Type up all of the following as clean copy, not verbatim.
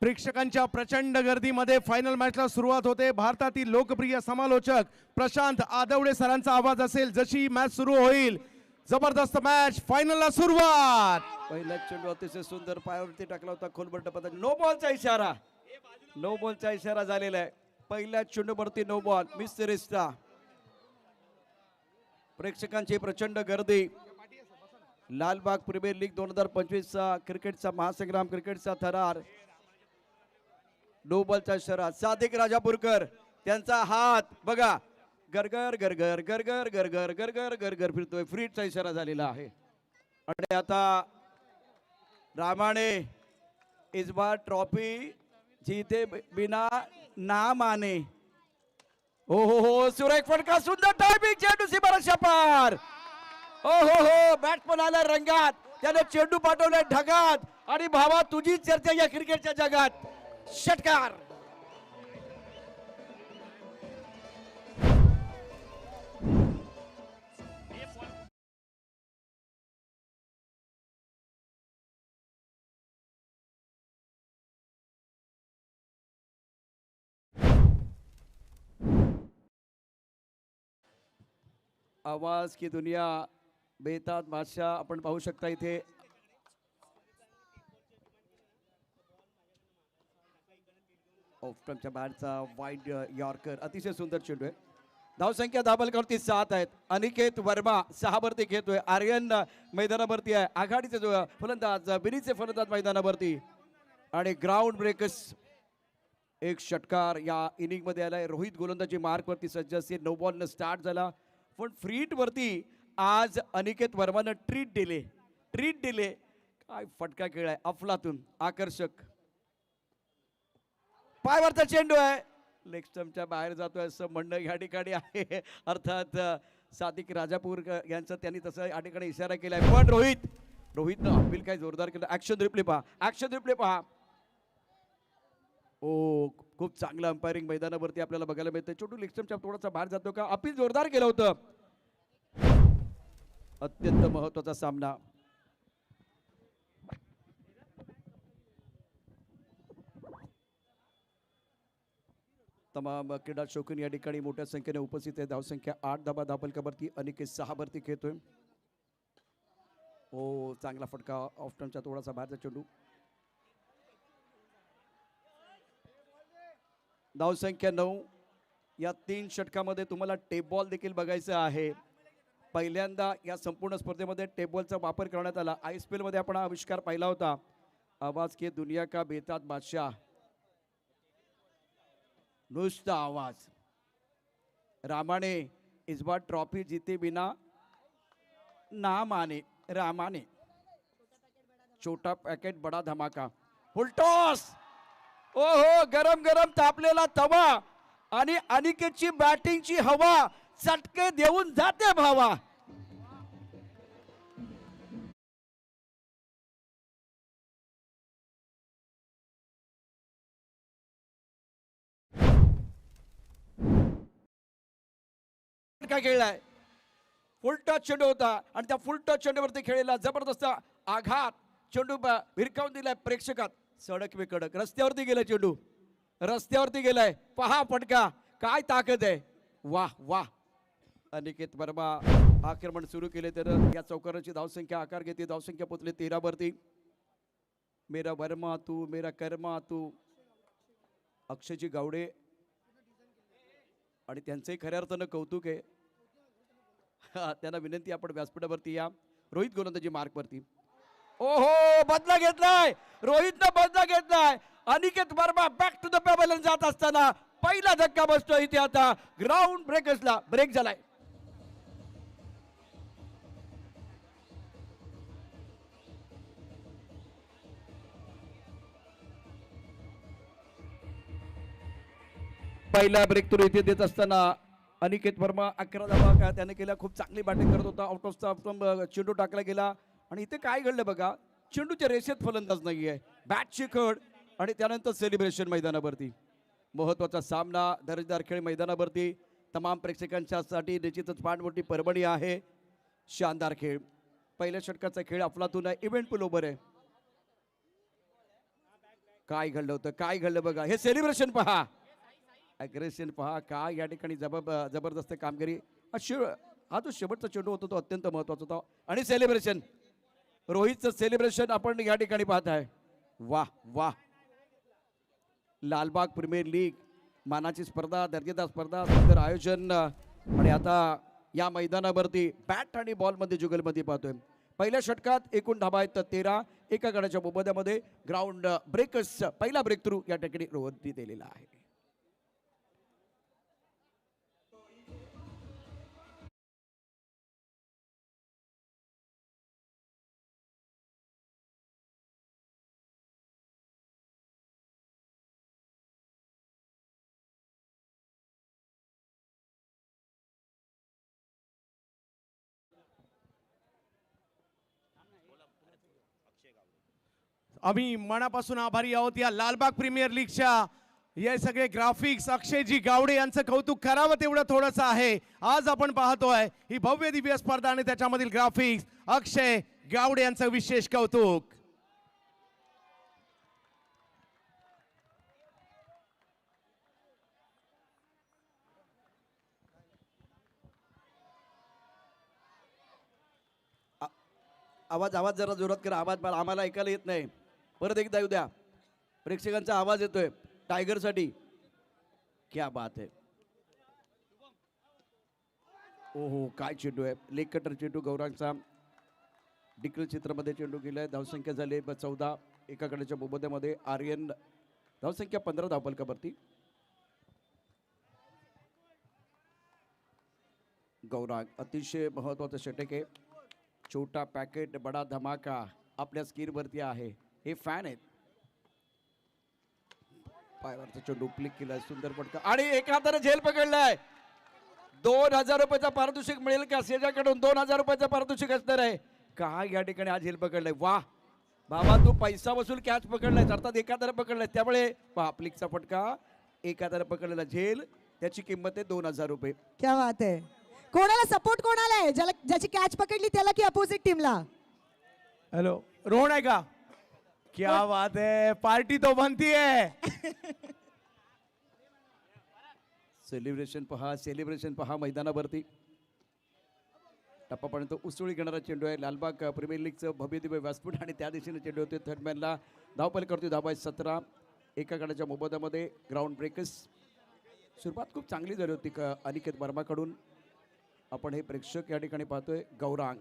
प्रेक्षकांच्या प्रचंड गर्दीमध्ये फायनल मॅचला सुरुवात होते. भारतातील लोकप्रिय समालोचक प्रशांत आदवडे सरांचा आवाज असेल जशी मॅच सुरू होईल. जबरदस्त मॅच, फायनलला सुरुवात. पहिला चेंडू अतिशय सुंदर पायावरती टाकला होता, खोलबट पद्धतीने नो बॉलचा इशारा, नो बॉलचा इशारा झालेला आहे. पहिल्या चेंडूवरती नो बॉल. मिस्टर रिस्टा. प्रेक्षकांची प्रचंड गर्दी. लालबाग प्रीमियर लीग 2025 चा क्रिकेटचा महासंग्राम, क्रिकेटचा थरार. नो बॉलचा इशारा. सादिक राजापूरकर त्यांचा हात बघा, गरगर गरगर गरगर गरगर गरगर गरगर फिरतोय. फ्रीटचा इशारा झालेला आहे. आणि आता रामाने इस बार ट्रॉफी जीते बिना ना माने. हो सुरेख फटका, सुंदर टायमिंग, चेंडू सीमारेषा पार. हो बॅट्समन आला रंगात, त्याने चेंडू पाठवलाय ढगात. आणि भावा तुझी चर्चा या क्रिकेटच्या जगात. षटकार. आवाज की दुनिया, बेताज बादशाह आपण पाहू शकता इथे. ऑफच्या बाहेरचा वाईड यॉर्कर, अतिशय सुंदर चेंडू आहे. धावसंख्या धाबलकरती 7 आहेत. अनिकेत वर्मा 6 वरती खेळतोय. आर्यन मैदानावरती आहे. आघाडीचे जो फलंदाज बिनीचे फलंदाज मैदानावरती. आणि ग्राउंड ब्रेकर्स एक षटकार या इनिंग मध्ये आलाय. रोहित गोलंदाजी मार्क वरती सज्ज असते. नो बॉल न स्टार्ट झाला, पण फ्रीट वरती आज अनिकेत वर्मानं ट्रीट दिले. काय फटका खेळाय अफलातून, आकर्षक. पायवरचा चेंडू आहे, लेग स्टंपच्या बाहेर जातोय असं म्हणणं या ठिकाणी आहे. अर्थात सादिक राजापूर यांचा त्यांनी तसं या ठिकाणी इशारा केलाय. पण रोहितनं अपील काय जोरदार केलं. ऍक्शन रिप्ले पहा. ओ खूप चांगलं अंपायरिंग मैदानावरती आपल्याला बघायला मिळतं. छोटू लेग स्टंपच्या थोडासा बाहेर जातो का, अपील जोरदार केलं होतं. अत्यंत महत्वाचा सामना. तमाम क्रीडा शौकीन या ठिकाणी मोठ्या संख्येने उपस्थित आहे. धावसंख्या 8 धाबा धाबलकावरती. अनिकेत 6 वरती खेळतोय. ओ चांगला फटका, ऑफ टर्नच्या थोडासा बाहेरचा चेंडू. धावसंख्या 9. या 3 षटकामध्ये तुम्हाला टेप बॉल देखील बघायचा आहे. पहिल्यांदा या संपूर्ण स्पर्धेमध्ये टेप बॉलचा वापर करण्यात आला. ISPL मध्ये आपण हा आविष्कार पाहिला होता. आवाज की दुनिया का बेताज बादशाह, नुसता आवाज. रामाने इस बार ट्रॉफी जीते बिना ना माने. रामाने छोटा पॅकेट बडा धमाका. फुलटॉस. ओहो गरम गरम तापलेला तवा. आणि अनिकेतची बॅटिंगची हवा चटके देऊन जाते भावा. काय खेळलाय, फुल टच चेंडू होता आणि त्या फुल टच चेंडूवरती खेळलेला जबरदस्त आघात. चेंडू भिरकावून दिलाय प्रेक्षकात. सडक बेकडक रस्त्यावरती गेलाय चेंडू, रस्त्यावरती गेलाय. पहा फटका, काय ताकद आहे. वाह. अनिकेत वर्मा आक्रमण सुरू केले तर या चौकाराची धावसंख्या आकार घेते. धावसंख्या पोचली 13 वरती. मेरा वर्मा तू, मेरा कर्मा तू. अक्षयजी गावडे आणि त्यांचंही खऱ्या अर्थानं कौतुक आहे. त्यांना विनंती, आपण व्यासपीठावरती या. रोहित गोलंदाजी मार्क वरती. ओहो बदला घेतलाय, रोहितनं बदला घेतलाय. Aniket Verma back to the pavilion जात असताना पहिला धक्का बसतो इथे. आता ग्राउंड ब्रेकर्सला ब्रेक झालाय. पहिला ब्रेक थ्रू इथे देत असताना अनिकेत वर्मा 11 धावा त्याने केल्या. खूप चांगली बॅटिंग करत होता. आउट ऑफ स्टंप चेंडू टाकला गेला. आणि इथे काय घडलं बघा, चेंडूच्या रेषेत फलंदाज नाहीये. बॅटची खड आणि त्यानंतर सेलिब्रेशन मैदानावरती. महत्वाचा सामना, दर्जेदार खेळ मैदानावरती. तमाम प्रेक्षकांच्यासाठी निश्चितच फार मोठी पर्वणी आहे. शानदार खेळ. पहिल्या षटकाचा खेळ अफलातून आहे. इव्हेंट पुल ओव्हर आहे. काय घडलं होतं, काय घडलं बघा. हे सेलिब्रेशन पहा, अग्रेशन पहा. काय या ठिकाणी जबरदस्त कामगिरी. हा जो शेवटचा चेंडू होता तो अत्यंत महत्वाचा होता. आणि सेलिब्रेशन, रोहितचं सेलिब्रेशन आपण या ठिकाणी पाहत आहे. वाह वाह. लालबाग प्रीमियर लीग मानाची स्पर्धा, दर्जेदार स्पर्धा, सुंदर आयोजन. आणि आता या मैदानावरती बॅट आणि बॉल मध्ये जुगलमध्ये पाहतोय. पहिल्या षटकात एकूण धाबा आहेत 13. एका गडाच्या मोबदल्यामध्ये ग्राउंड ब्रेकर्स पहिला ब्रेक थ्रू या ठिकाणी रोहनने दिलेला आहे. आम्ही मनापासून आभारी आहोत या लालबाग प्रीमियर लीगच्या हे सगळे ग्राफिक्स अक्षयजी गावडे यांचं कौतुक करावं तेवढं थोडंसं आहे. आज आपण पाहतोय ही भव्य दिव्य स्पर्धा आणि त्याच्यामधील ग्राफिक्स अक्षय गावडे यांचं विशेष कौतुक. आवाज आवाज जरा जोरात करा. आवाज आम्हाला ऐकायला येत नाही. परत एकदा येऊ द्या. प्रेक्षकांचा आवाज येतोय टायगर साठी. क्या बात आहे. ओहो काय चेंडू आहे. लेग कटर चेंडू गौरांगचा. डिक्लेअर चित्रामध्ये चेंडू गेलाय. धावसंख्या झाली 14. एका गडाच्या मोबदल्यामध्ये आर्यन धावसंख्या 15 धावफलकावरती. गौरांग अतिशय महत्वाचं षटक आहे. छोटा पॅकेट बडा धमाका आपल्या स्क्रीनवरती आहे. हे फॅन आहेत. पायावरचा चेंडू क्लिक केलाय. सुंदर फटका आणि एका हाताने झेल पकडलाय. 2000 रुपयाचा पारितोषिक मिळेल का? शेजाकडून 2000 रुपयाचा पारितोषिक असणार आहे. काय या ठिकाणी हा झेल पकडलाय. वाह बाबा, तू पैसा वसूल कॅच पकडलाय. अर्थात एका हाताने पकडलाय त्यामुळे क्लिकचा फटका. एका हाताने पकडलेला झेल त्याची किंमत आहे 2000 रुपये. क्या बात आहे. कोणाला सपोर्ट कोणाला आहे? ज्याची कॅच पकडली त्याला की अपोजिट टीमला? हॅलो रोहन आहे का? क्या बात है, पार्टी तो बनती है. सेलिब्रेशन पहा, सेलिब्रेशन पहा मैदानावरती. टप्पापर्यंत उसळी घेणारा चेंडू आहे. लालबाग प्रीमियर लीगचं भव्य दिव्य व्यासपीठ आणि त्या दिशेने चेंडू होते. थर्ड मॅनला धावपल करतोय. धावा 17. एका गडाच्या मोबदल्यामध्ये ग्राउंड ब्रेकर्स. सुरुवात खूप चांगली झाली होती अनिकेत वर्माकडून. आपण हे प्रेक्षक या ठिकाणी पाहतोय. गौरांग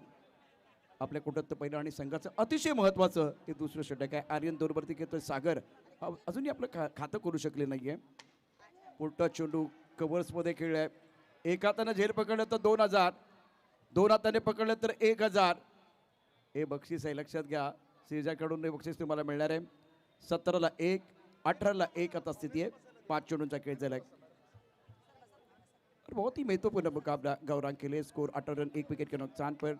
आपल्या कुटुंबात पहिलं आणि संघाचं अतिशय महत्वाचं हे दुसरं षटक आहे. आर्यन दोरवरती घेतोय. सागर अजूनही आपलं खातं करू शकले नाहीये. पुढचा चेंडू कव्हर्समध्ये खेळलाय. एक हाताने झेल पकडलं तर 2000. 2 हाताने पकडलं तर 1000. हे बक्षीस आहे लक्षात घ्या. शेजाकडून हे बक्षीस तुम्हाला मिळणार आहे. 17ला 1, 18ला 1 आता स्थिती आहे. 5 चेंडूंचा खेळ झालाय. बहुत ही महत्वपूर्ण मुकाबला गौरांग के लिए. स्कोर 18 रन 1 विकेट के नुकसान पर.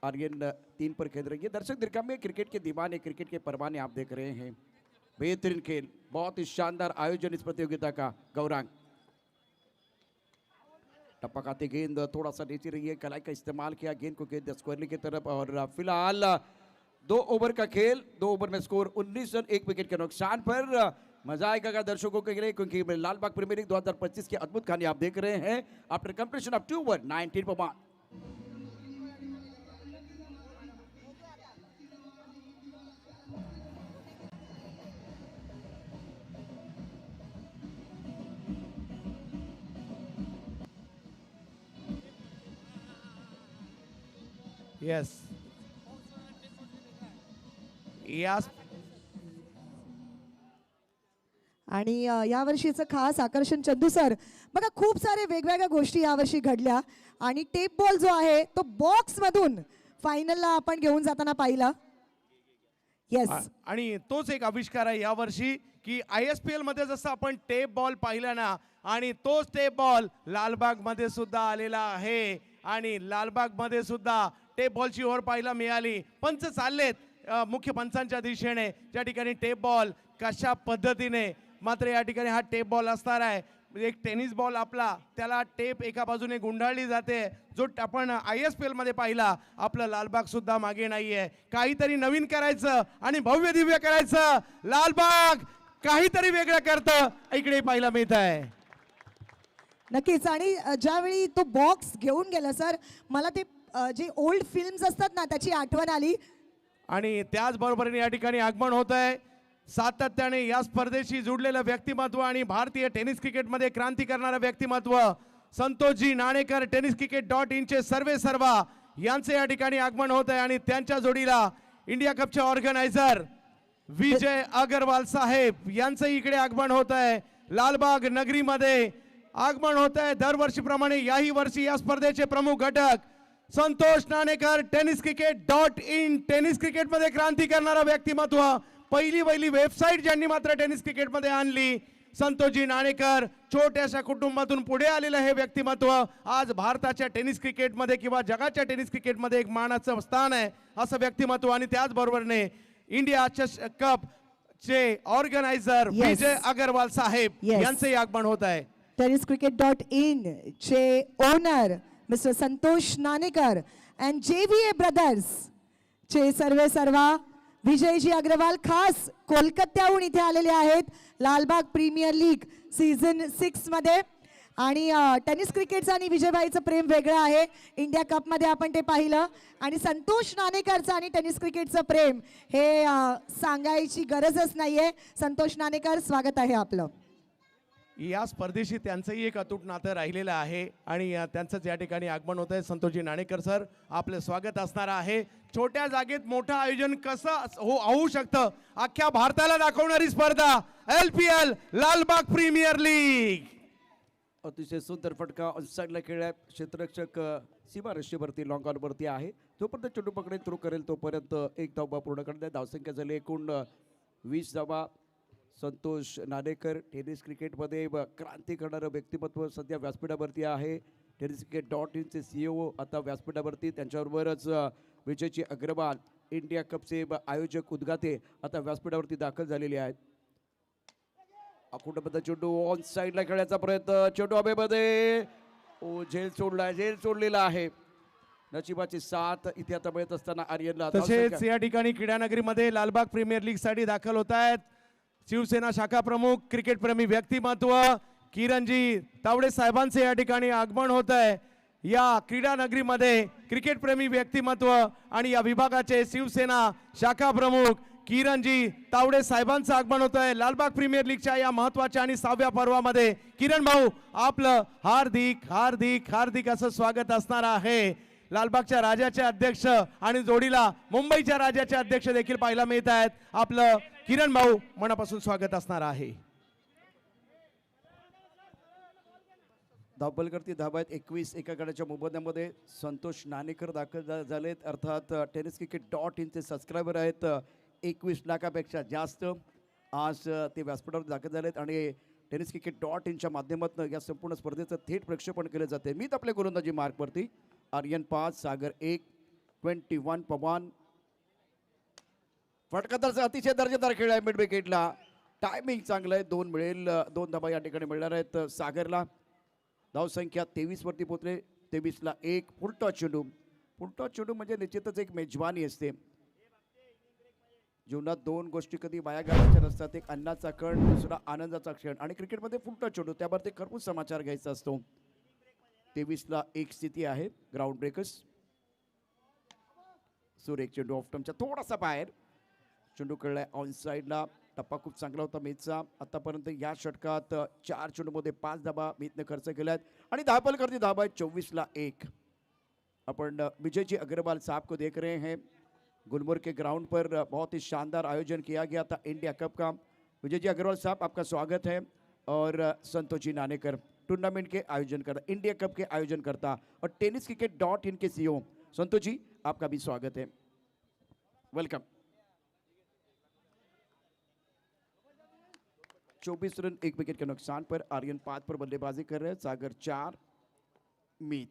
आर्यन 3 पर खेल रही है. दर्शक दीर्घा में क्रिकेट के दीवाने, क्रिकेट के परवाने आप देख रहे हैं. बेहतरीन खेल, बहुत ही शानदार आयोजन इस प्रतियोगिता का. गौरांग टप्पा खाते गेंद थोड़ा सा नीचे रही है. कलाई का इस्तेमाल किया. गेंद को गेंद स्क्वायरली की तरफ. और फिलहाल 2 ओवर का खेल. 2 ओवर में स्कोर 19 रन 1 विकेट के नुकसान पर. मजा आएगा दर्शकों के लिए क्योंकि लालबाग प्रीमियर लीग 2025 की अद्भुत कहानी आप देख रहे हैं. After completion of 2 over 19 per one. Yes यास आणि यावर्षीचं खास आकर्षण चंदू सर बघा, खूप सारे वेगवेगळ्या गोष्टी यावर्षी घडल्या आणि टेप बॉल जो आहे तो बॉक्स मधून फायनलला आपण घेऊन जाताना पाहिला. येस, आणि तोच एक आविष्कार आहे यावर्षी की ISPL मध्ये जसं आपण टेप बॉल पाहिला ना, आणि तोच टेप बॉल लालबाग मध्ये सुद्धा आलेला आहे. आणि लालबाग मध्ये सुद्धा टेप बॉलची ओव्हर पाहायला मिळाली. पंच चाललेत मुख्य पंचांच्या दिशेने ज्या ठिकाणी टेप बॉल कशा पद्धतीने. मात्र या ठिकाणी हा टेप बॉल असणार आहे. म्हणजे एक टेनिस बॉल आपला त्याला टेप एका बाजूने गुंडाळली जाते, जो आपण ISPL मध्ये पाहिला. आपलं लालबाग सुद्धा मागे नाहीये. काहीतरी नवीन करायचं आणि भव्य दिव्य करायचं. लालबाग काहीतरी वेगळं करतं, इकडे पाहायला मिळत आहे. नक्कीच. आणि ज्यावेळी तो बॉक्स घेऊन गेला सर, मला ते जे ओल्ड फिल्म्स असतात ना त्याची आठवण आली. आणि त्याचबरोबरीने या ठिकाणी आगमन होत आहे सातत्याने या स्पर्धेशी जुडलेलं व्यक्तिमत्व आणि भारतीय टेनिस क्रिकेटमध्ये क्रांती करणारं व्यक्तिमत्व संतोषजी नाणेकर. tenniscricket.in चे सर्वे सर्वा यांचे या ठिकाणी आगमन होत आहे आणि त्यांच्या जोडीला इंडिया कपचे ऑर्गनायझर विजय अग्रवाल साहेब यांचं इकडे आगमन होत आहे. लालबाग नगरीमध्ये आगमन होत आहे. दरवर्षीप्रमाणे याही वर्षी या स्पर्धेचे प्रमुख घटक संतोष नाणेकर. tenniscricket.in टेनिस क्रिकेटमध्ये क्रांती करणारं व्यक्तिमत्व. पहिली वेबसाईट ज्यांनी मात्र टेनिस क्रिकेटमध्ये आणली, संतोषजी नाणेकर. छोट्याशा कुटुंबातून पुढे आलेलं हे व्यक्तिमत्व आज भारताच्या टेनिस क्रिकेटमध्ये किंवा जगाच्या टेनिस क्रिकेटमध्ये एक मानाचं स्थान आहे असं व्यक्तिमत्व. आणि त्याचबरोबरने इंडिया कप चे ऑर्गनायझर Yes. विजय अग्रवाल साहेब Yes. यांचे आगमन होत आहे. tenniscricket.in चे owner mister Santosh Nanekar and JVA brothers चे सर्वे सर्वा विजयजी अग्रवाल खास कोलकात्याहून इथे आलेले आहेत लालबाग प्रीमियर लीग सीझन 6 मध्ये. आणि टेनिस क्रिकेटचं आणि विजयभाईचं प्रेम वेगळं आहे. इंडिया कपमध्ये आपण ते पाहिलं. आणि संतोष नाणेकरचं आणि टेनिस क्रिकेटचं प्रेम हे सांगायची गरजच नाहीये. संतोष नाणेकर, स्वागत आहे आपलं. या स्पर्धेशी त्यांचंही एक अतूट नातं राहिलेलं आहे आणि त्यांचंच या ठिकाणी आगमन होत आहे. संतोषजी नाणेकर सर, आपलं स्वागत असणार आहे. छोट्या जागेत मोठं आयोजन कसं होऊ शकतं, अख्ख्या भारताला दाखवणारी स्पर्धा LPL लालबाग प्रीमियर लीग. अतिशय सुंदर फटका ऑनसाईडला खेळलाय. क्षेत्ररक्षक सीमारेषेवरती लॉंग ऑनवरती आहे. जोपर्यंत चेंडू पकडे थ्रो करेल तोपर्यंत एक धावा पूर्ण करण्यात. धावसंख्या झाली एकूण 20 धावा. संतोष नाणेकर टेनिस क्रिकेटमध्ये क्रांती करणारं व्यक्तिमत्व सध्या व्यासपीठावरती आहे. tenniscricket.in चे CEO आता व्यासपीठावरती. त्यांच्याबरोबरच विजयजी अग्रवाल इंडिया कपचे आयोजक उद्गाते आता व्यासपीठावरती दाखल झालेले आहेत. अकुंठबद्ध चेंडू ऑन साईडला खेळण्याचा प्रयत्न. चेंडू हवेमध्ये झेल सोडलाय, झेल सोडलेला आहे. नशिबाची साथ इथे आता मिळत असताना आर्यनला. तसेच या ठिकाणी क्रीडानगरीमध्ये लालबाग प्रीमियर लीग साठी दाखल होत आहेत शिवसेना शाखा प्रमुख क्रिकेटप्रेमी व्यक्तिमत्व किरणजी तावडे साहेबांचे या ठिकाणी आगमन होत आहे. या क्रीडा नगरीमध्ये क्रिकेटप्रेमी व्यक्तिमत्व आणि या विभागाचे शिवसेना शाखा प्रमुख किरणजी तावडे साहेबांचं आगमन होत आहे. लालबाग प्रीमियर लीगच्या या महत्वाच्या आणि 6व्या पर्वामध्ये किरण भाऊ, आपलं हार्दिक हार्दिक हार्दिक असं स्वागत असणार आहे. लालबागच्या राजाचे अध्यक्ष आणि जोडीला मुंबईच्या राजाचे अध्यक्ष देखील पाहायला मिळत आहेत. आपलं किरण भाऊ मनापासून स्वागत असणार आहे. धावबलकरती धाबा आहेत 21. एका गडाच्या मोबदल्यामध्ये संतोष नाणेकर दाखल झालेत. अर्थात tenniscricket.in चे सबस्क्रायबर आहेत 21 लाखापेक्षा जास्त. आज ते व्यासपीठावर दाखल झालेत आणि tenniscricket.in च्या माध्यमातून या संपूर्ण स्पर्धेचं थेट प्रक्षेपण केलं जाते. मीच आपल्या गोलंदाजी मार्कवरती. आर्यन 5, सागर 1, 21 पवन. फटकादारचा अतिशय दर्जेदार खेळ आहे मिड विकेटला. टायमिंग चांगलं आहे. 2 मिळेल. 2 धाबा या ठिकाणी मिळणार आहेत सागरला. धावसंख्या 23 वरती पोहोचले. 23ला 1. फुलटॉस चेंडू. फुलटॉस चेंडू म्हणजे निश्चितच एक मेजवानी असते. जीवनात 2 गोष्टी कधी वाया घालायच्या नसतात. एक अन्नाचा कण, दुसरा आनंदाचा क्षण. आणि क्रिकेटमध्ये फुलटॉस चेंडू त्यावरती खरपूस समाचार घ्यायचा असतो. 23ला 1 स्थिती आहे. Ground breakers. सुरेख चेंडू ऑफ टर्मच्या थोडासा बाहेर. चेंडू खेळलाय ऑन साईडला. टप्पा खूप चांगला होता मीतचा. आतापर्यंत या षटकात 4 चेंडूमध्ये 5 धाबा मीतने खर्च केल्या आहेत आणि धावबलकरती धाबा आहे 24ला 1. अपन विजय जी अग्रवाल साहब को देख रहे हैं. गुलमर्ग के ग्राउंड पर बहुत ही शानदार आयोजन किया गया था इंडिया कप का. विजय जी अग्रवाल साहब, आपका स्वागत है. और संतोष जी नाणेकर टूर्नामेंट के आयोजन करता, इंडिया कप के आयोजन करता, और tenniscricket.in के CEO संतोष जी, आपका भी स्वागत है. वेलकम. 24 रन 1 विकेट के नुकसान पर. आर्यन 5 पर बल्लेबाजी कर रहे हैं. सागर 4. मीत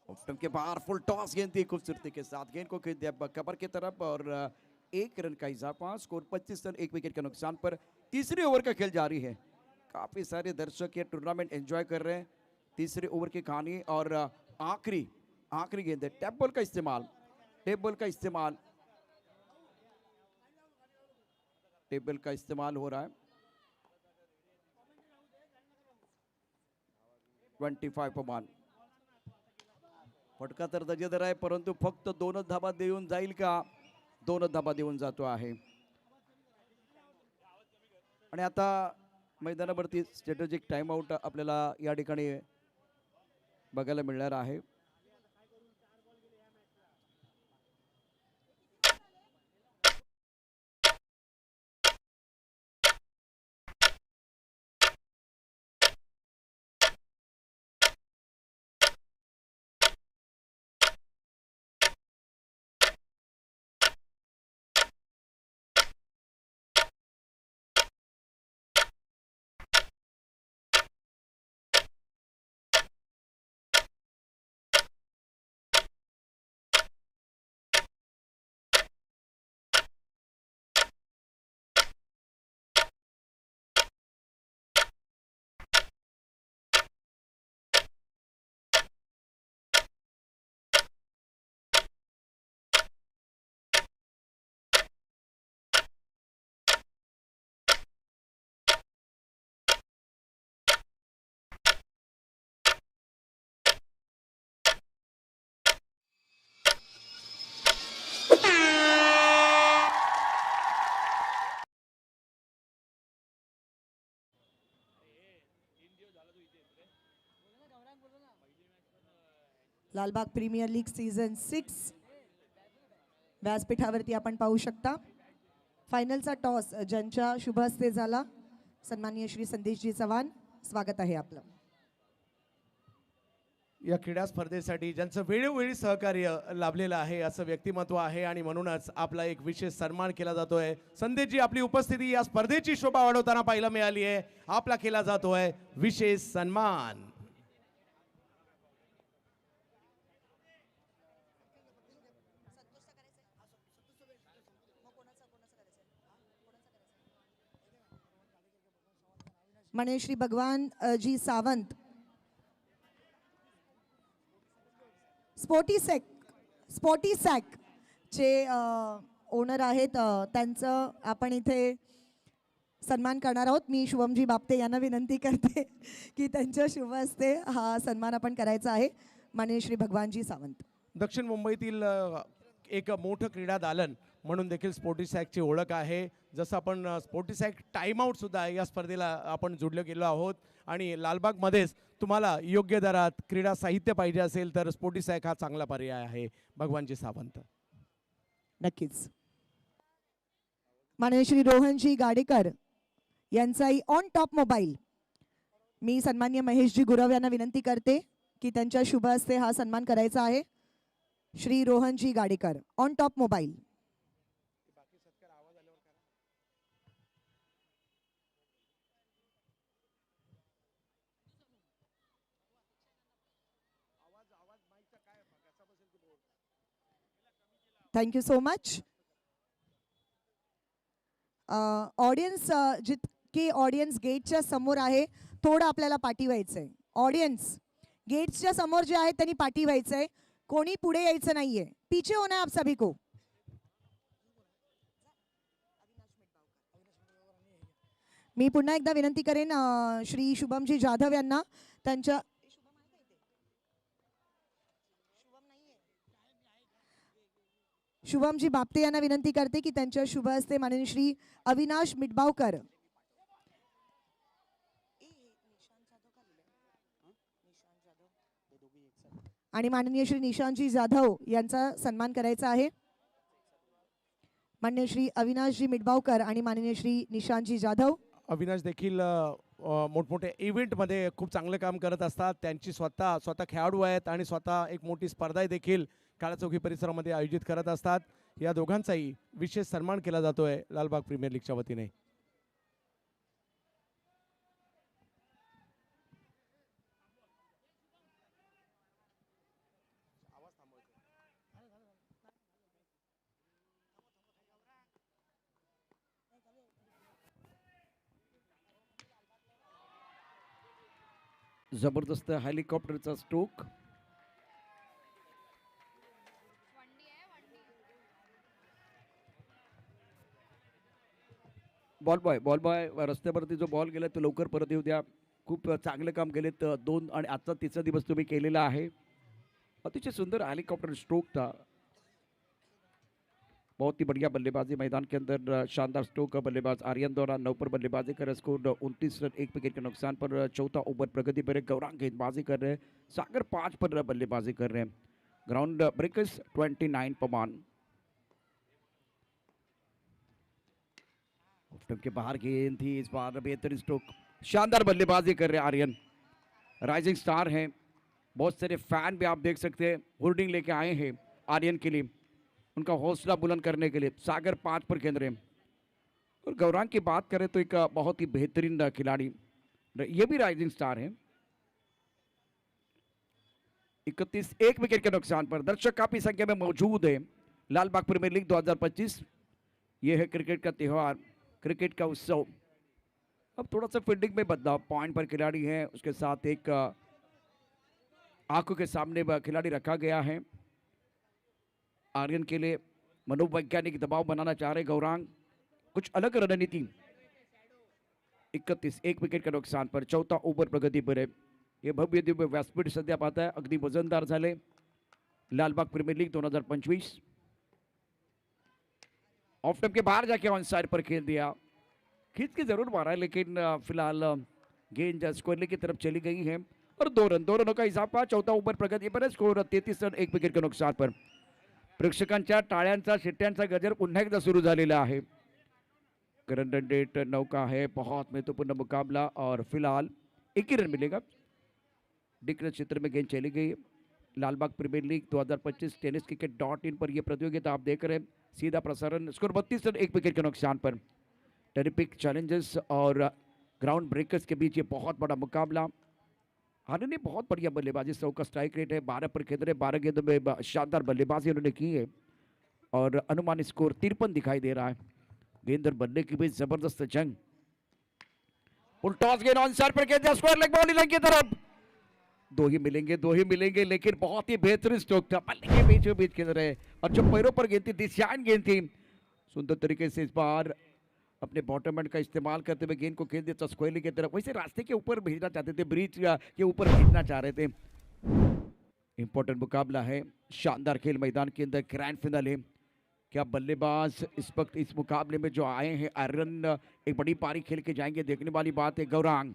ऑफ स्टंप के बाहर फुल टॉस गेंद थी खूबसूरती के साथ. गेंद को खींच दिया कवर की तरफ और 1 रन का इजाफा, स्कोर 25 रन 1 विकेट के नुकसान पर। तीसरी ओवर का खेल जारी है। काफी सारे दर्शक ये टूर्नामेंट एंजॉय कर रहे हैं। तीसरे ओवर की कहानी और आखिरी गेंद है। टैप बॉल का इस्तेमाल, टेप बॉल का इस्तेमाल, टेप बॉल का इस्तेमाल हो रहा है। 25 पर मान। फटका तर दर्जेदार आहे, परंतु फक्त 2च धाबा देऊन जाईल का? 2च धाबा देऊन जातो आहे. आणि आता मैदानावरती स्ट्रॅटेजिक टाइम आउट आपल्याला या ठिकाणी बघायला मिळणार आहे. लालबाग प्रीमियर लीग सीझन 6 व्यासपीठावरती आपण पाहू शकता. फायनलचा टॉस ज्यांच्या शुभ हस्ते झाला, सन्माननीय श्री संदेशजी चव्हाण, स्वागत आहे आपलं. या क्रीडा स्पर्धेसाठी ज्यांचं वेळोवेळी सहकार्य लाभलेलं आहे असं व्यक्तिमत्व आहे आणि म्हणूनच आपला एक विशेष सन्मान केला जातोय. संदेशजी, आपली उपस्थिती या स्पर्धेची शोभा वाढवताना पाहायला मिळाली आहे. आपला केला जातोय विशेष सन्मान. माननीय श्री भगवान जी सावंत, स्पोर्टीसॅक चे ओनर आहेत, त्यांचं आपण इथे सन्मान करणार आहोत. मी शुभमजी बापते यांना विनंती करते की त्यांच्या शुभ हस्ते हा सन्मान आपण करायचा आहे. माननीय श्री भगवानजी सावंत. दक्षिण मुंबईतील एक मोठं क्रीडा दालन म्हणून देखील स्पोर्टीसॅकची ओळख आहे. जसं आपण स्पोर्टीसॅक टाइम आउट सुद्धा या स्पर्धेला आपण जोडले गेलो आहोत आणि लालबागमध्येच तुम्हाला योग्य दरात क्रीडा साहित्य पाहिजे असेल तर स्पोर्टीसॅक हा चांगला पर्याय आहे. भगवानजी सावंत. नक्कीच. माननीय श्री रोहनजी गाडेकर यांचाही ऑन टॉप मोबाईल, मी सन्माननीय महेशजी गुरव यांना विनंती करते की त्यांच्या शुभ हस्ते हा सन्मान करायचा आहे. Shri Rohanji Gadekar on top mobile. Thank you so much. Audience, जितकी ऑडियन्स गेटच्या समोर आहे थोडं आपल्याला पाठी व्हायचंय. ऑडियन्स गेट्सच्या समोर जे आहे त्यांनी पाठी व्हायचंय, कोणी पुढे यायचं नाहीये. पीछे होना है आप सभी को. मी पुन्हा एकदा विनंती करेन श्री शुभमजी जाधव यांना त्यांच्या शुभमजी बापते यांना विनंती करते की त्यांच्या शुभ हस्ते माननीय श्री अविनाश मिटबावकर आणि माननीय श्री निशांतजी जाधव यांचा सन्मान करायचा आहे. माननीय श्री अविनाशजी मिटबावकर आणि माननीय श्री निशांतजी जाधव. अविनाश देखील मोठमोठे इव्हेंटमध्ये खूप चांगलं काम करत असतात. त्यांची स्वतः खेळाडू आहेत आणि स्वतः एक मोठी स्पर्धा देखील काळाचौकी परिसरामध्ये आयोजित करत असतात. या दोघांचाही विशेष सन्मान केला जातोय लालबाग प्रीमियर लीगच्या वतीने. जबरदस्त हेलिकॉप्टरचा स्ट्रोक. बॉल बॉय रस्त्यावरती जो बॉल गेला तो लवकर परत येऊ द्या. खूप चांगलं काम केलेत 2 आणि आजचा 3रा दिवस तुम्ही केलेला आहे. अतिशय सुंदर हेलीकॉप्टर स्ट्रोक था. बहुत ही बढ़िया बल्लेबाजी मैदान के अंदर. शानदार स्ट्रोक का बल्लेबाज आर्यन द्वारा 9 पर बल्लेबाजी कर स्कोर 29 रन 1 विकेट के नुकसान पर. चौथा ओवर प्रगति पर गौरांग गेंदबाजी कर रहे हैं. सागर 5 पर बल्लेबाजी कर रहे हैं. Ground breakers 29 पमान. के बाहर गेंद थी इस बार. बेहतरीन स्ट्रोक. शानदार बल्लेबाजी कर रहे हैं आर्यन. राइजिंग स्टार हैं. बहुत सारे फैन भी आप देख सकते हैं होर्डिंग लेके आए हैं आर्यन के लिए, उनका हौसला बुलंद करने के लिए. सागर 5 पर केंद्र है. और गौरांग की बात करें तो एक बहुत ही बेहतरीन खिलाड़ी, ये भी राइजिंग स्टार है. 31 1 विकेट के नुकसान पर. दर्शक काफी संख्या में मौजूद है. लालबाग प्रीमियर लीग 2025 ये है क्रिकेट का त्यौहार, क्रिकेट का उत्सव. अब थोड़ा सा फील्डिंग में बदलाव. पॉइंट पर खिलाड़ी है, उसके साथ एक आंखों के सामने खिलाड़ी रखा गया है. आर्यन के लिए मनोवैज्ञानिक दबाव बनाना चाह रहे गौरांग. कुछ अलग रणनीति. 31 1 विकेट के नुकसान पर. चौथा ओव्हर प्रगती पर आहे. हे भव्य दिव्य व्यासपीठ सध्या पाहताय अगदी वजनदार झाले. Lalbaug premier league 2025. Off time के बाहर जाके ऑन साइड पर खेल दिया. खींच के जरूर मारा है लेकिन फिलहाल गेंद स्क्वायर की तरफ चली गई है. और 2 रनों का इजाफा. चौथा ओव्हर प्रगती पर. स्कोर 33 रन 1 विकेट के नुकसान पर. प्रेक्षकांच्या टाळ्यांचा शिट्ट्यांचा गजर पुन्हा एकदा सुरू झालेला आहे. करंट रन रेट 9 का है. बहुत महत्वपूर्ण मुकाबला और फिलहाल 1 ही रन मिलेगा. डिक्रेज क्षेत्र में गेंद चली गई. Lalbaug premier league 2025 tennis cricket .in पर यह प्रतियोगिता आप देख रहे हैं. सीधा प्रसारण. स्कोर 32 रन 1 विकेट के नुकसान पर. टेरिपिक चैलेंजर्स और ग्राउंड ब्रेकर्स के बीच ये बहुत बड़ा मुकाबला. हाने ने बहुत बढ़िया बल्लेबाजी. 100 का स्ट्राइक रेट है. 12 पर खेल रहे. 12 गेंदों में शानदार बल्लेबाजी उन्होंने की है और अनुमानित स्कोर 53 दिखाई दे रहा है. गेंद और बल्ले की भी जबरदस्त जंग. फुल टॉस गेंद ऑन साइड पर खेल. स्क्वायर लेग बाउंड्री लाइन की तरफ. 2 ही मिलेंगे लेकिन बहुत ही बेहतरीन स्ट्रोक था. बल्ले के बीच खेल रहे और जो पैरों पर गेंद थी, दिशाहीन गेंद थी. सुंदर तरीके से इस बार अपने बॉटम एंड का इस्तेमाल करते हुए गेंद को खेल दिया स्क्वायर की तरफ. वैसे रास्ते के ऊपर भेजना चाहते थे, ब्रिज के ऊपर भेजना चाह रहे थे. इंपॉर्टेंट मुकाबला है. शानदार खेल मैदान के अंदर. ग्रैंड फाइनल है. क्या बल्लेबाज इस वक्त इस मुकाबले में जो आए हैं आयरन एक बड़ी पारी खेल के जाएंगे, देखने वाली बात है. गौरांग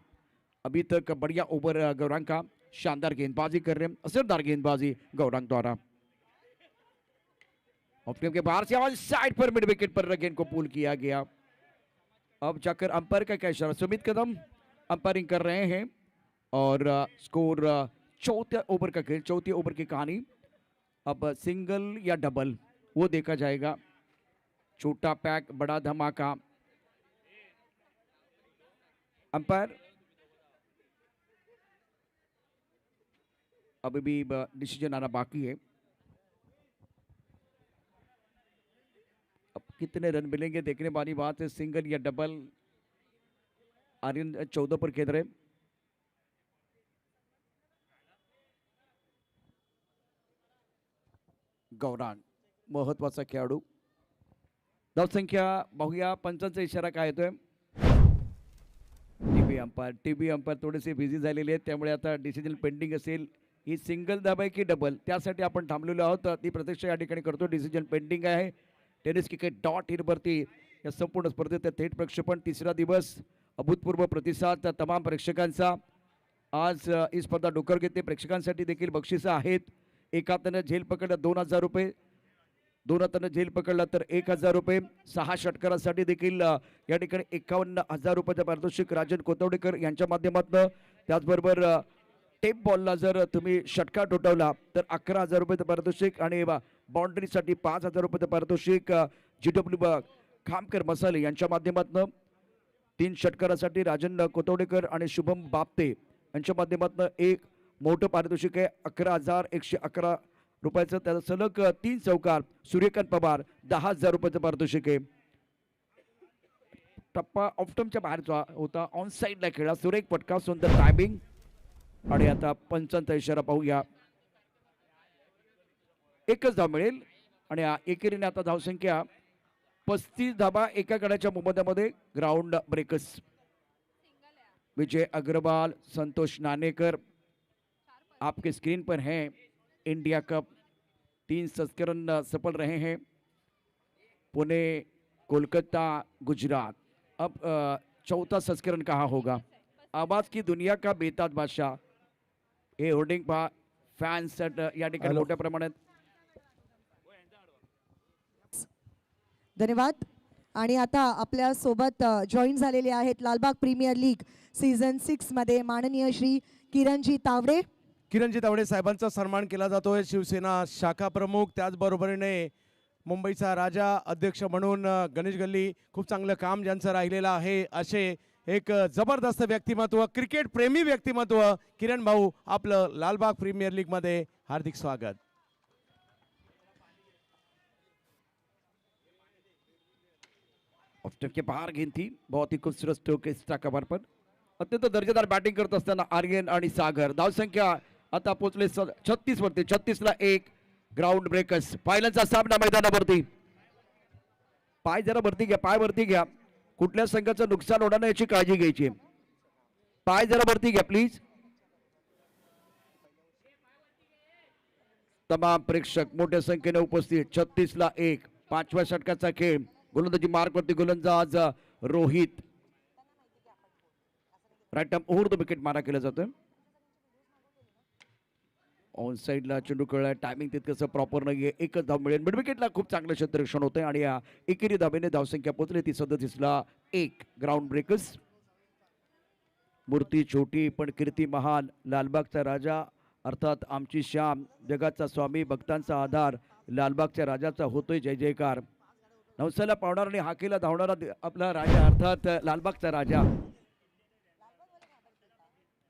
अभी तक बढ़िया ओवर गौरांग का. शानदार गेंदबाजी कर रहे हैं. असरदार गेंदबाजी गौरांग द्वारा. ऑफ टाइम के बाहर से ऑन साइड पर मिड विकेट पर गेंद को पुल किया गया. अब जाकर अंपायर का क्या इशारा. सुमित कदम अंपायरिंग कर रहे हैं और स्कोर चौथे ओवर का खेल. चौथे ओवर की कहानी. अब सिंगल या डबल वो देखा जाएगा. छोटा पैक बड़ा धमाका. अंपायर अभी भी डिसीजन आना बाकी है. अब कितने रन मिलेंगे देखने वाली बात है. सिंगल या डबल. आर्यन 14 पर खेल रहे. गौरांग महत्वाचा खेळाडू. धावसंख्या बघूया. पंचांचा इशारा काय येतोय. टीव्ही अंपायर थोडेसे बिझी झालेले आहेत त्यामुळे आता डिसिजन पेंडिंग असेल. ही सिंगल धाब आहे की डबल त्यासाठी आपण थांबलेलो आहोत. ती प्रत्यक्ष या ठिकाणी करतो. डिसिजन पेंडिंग आहे. टेनिस क्रिकेट .in वरती या संपूर्ण स्पर्धेत थेट प्रक्षेपण. 3रा दिवस. अभूतपूर्व प्रतिसाद तमाम प्रेक्षकांचा. आज ही स्पर्धा डोकर घेते. प्रेक्षकांसाठी देखील बक्षिसं आहेत. एका हातानं झेल पकडलं 2000 रुपये. 2 हातानं झेल पकडला तर 1000 रुपये. 6 षटकारासाठी देखील या ठिकाणी 51,000 रुपयाचं पारितोषिक राजन कोतवडेकर यांच्या माध्यमातून. त्याचबरोबर टेप बॉलला जर तुम्ही षटकार ठोठावला तर 11,000 रुपयाचं पारितोषिक आणि बाउंड्रीसाठी 5,000 रुपयाचं पारितोषिक. GW खामकर मसाले यांच्या माध्यमातून. 3 षटकारासाठी राजन कोतवडेकर आणि शुभम बापते यांच्या माध्यमातून एक मोठं पारितोषिक आहे. 11,111 रुपयाचं. त्याचा सलग 3 चौकार. सूर्यकांत पवार 10,000 रुपयाचं पारितोषिक आहे. टप्पा ऑफ टर्मच्या बाहेरचा होता. ऑन साईडला खेळा. सुरेख फटका. सुंदर टायमिंग. आणि आता पंचांचा इशारा पाहूया. एकच धाव मिळेल आणि एकेरीने आता धावसंख्या 35 धाबा एका गड्याच्या मोबदल्यामध्ये. ग्राउंड ब्रेकर्स विजय अग्रवाल, संतोष नानेकर आपके स्क्रीन पर हैं. इंडिया कप 3 संस्करण सफल रहे हैं. पुणे, कोलकाता, गुजरात. अब चौथा संस्करण कहाँ होगा? आवाज की दुनिया का बेताज बादशाह. हे होर्डिंग पहा. फॅन्स या ठिकाणी मोठ्या प्रमाणात. धन्यवाद. आणि आता आपल्या सोबत जॉईन झालेले आहेत लालबाग प्रीमियर लीग सीझन 6 मध्ये माननीय श्री किरणजी तावडे. किरणजी तावडे साहेबांचा सन्मान केला जातोय. शिवसेना शाखा प्रमुख, त्याचबरोबरीने मुंबईचा राजा अध्यक्ष म्हणून गणेश गल्ली खूप चांगलं काम ज्यांचं राहिलेलं आहे, असे एक जबरदस्त व्यक्तिमत्व, क्रिकेट प्रेमी व्यक्तिमत्व किरण भाऊ, आपलं लालबाग प्रीमियर लीग मध्ये हार्दिक स्वागत. ऑफ के बाहर गेंद थी. बहुत ही खूबसूरत स्ट्रोक एक्स्ट्रा कव्हर पर. अत्यंत दर्जेदार बॅटिंग करत असताना आर्यन आणि सागर. धावसंख्या आता पोहोचले 36 वरती. 36 ला 1. Ground breakers. फायनलचा सामना मैदानावरती. पाय जरा वरती घ्या, पाय वरती घ्या. कुठल्या संघाचं नुकसान होणार नाही याची काळजी घ्यायची. पाय जरा वरती घ्या प्लीज. तमाम प्रेक्षक मोठ्या संख्येने उपस्थित. 36 ला 1. 5व्या षटकाचा खेळ. गोलंदाजी मार्क वरती गोलंदाज Rohit. Right arm over the wicket मारा केला जातोय. ऑन साईडला चेंडू कळलाय. टायमिंग तितकंसं प्रॉपर नाहीये. एकच धाव मिळेल. मिड विकेटला खूप चांगलं क्षेत्ररक्षण होतंय आणि या एकेरी धावेने धावसंख्या पोहोचली ती 37 ला 1. Ground breakers. मूर्ती छोटी पण कीर्ती महान. लालबागचा राजा अर्थात आमची श्याम, जगाचा स्वामी, भक्तांचा आधार. लालबागच्या राजाचा होतोय जय जयकार. नवसाला पावणारा आणि हाकेला धावणारा आपला राजा अर्थात लालबागचा राजा.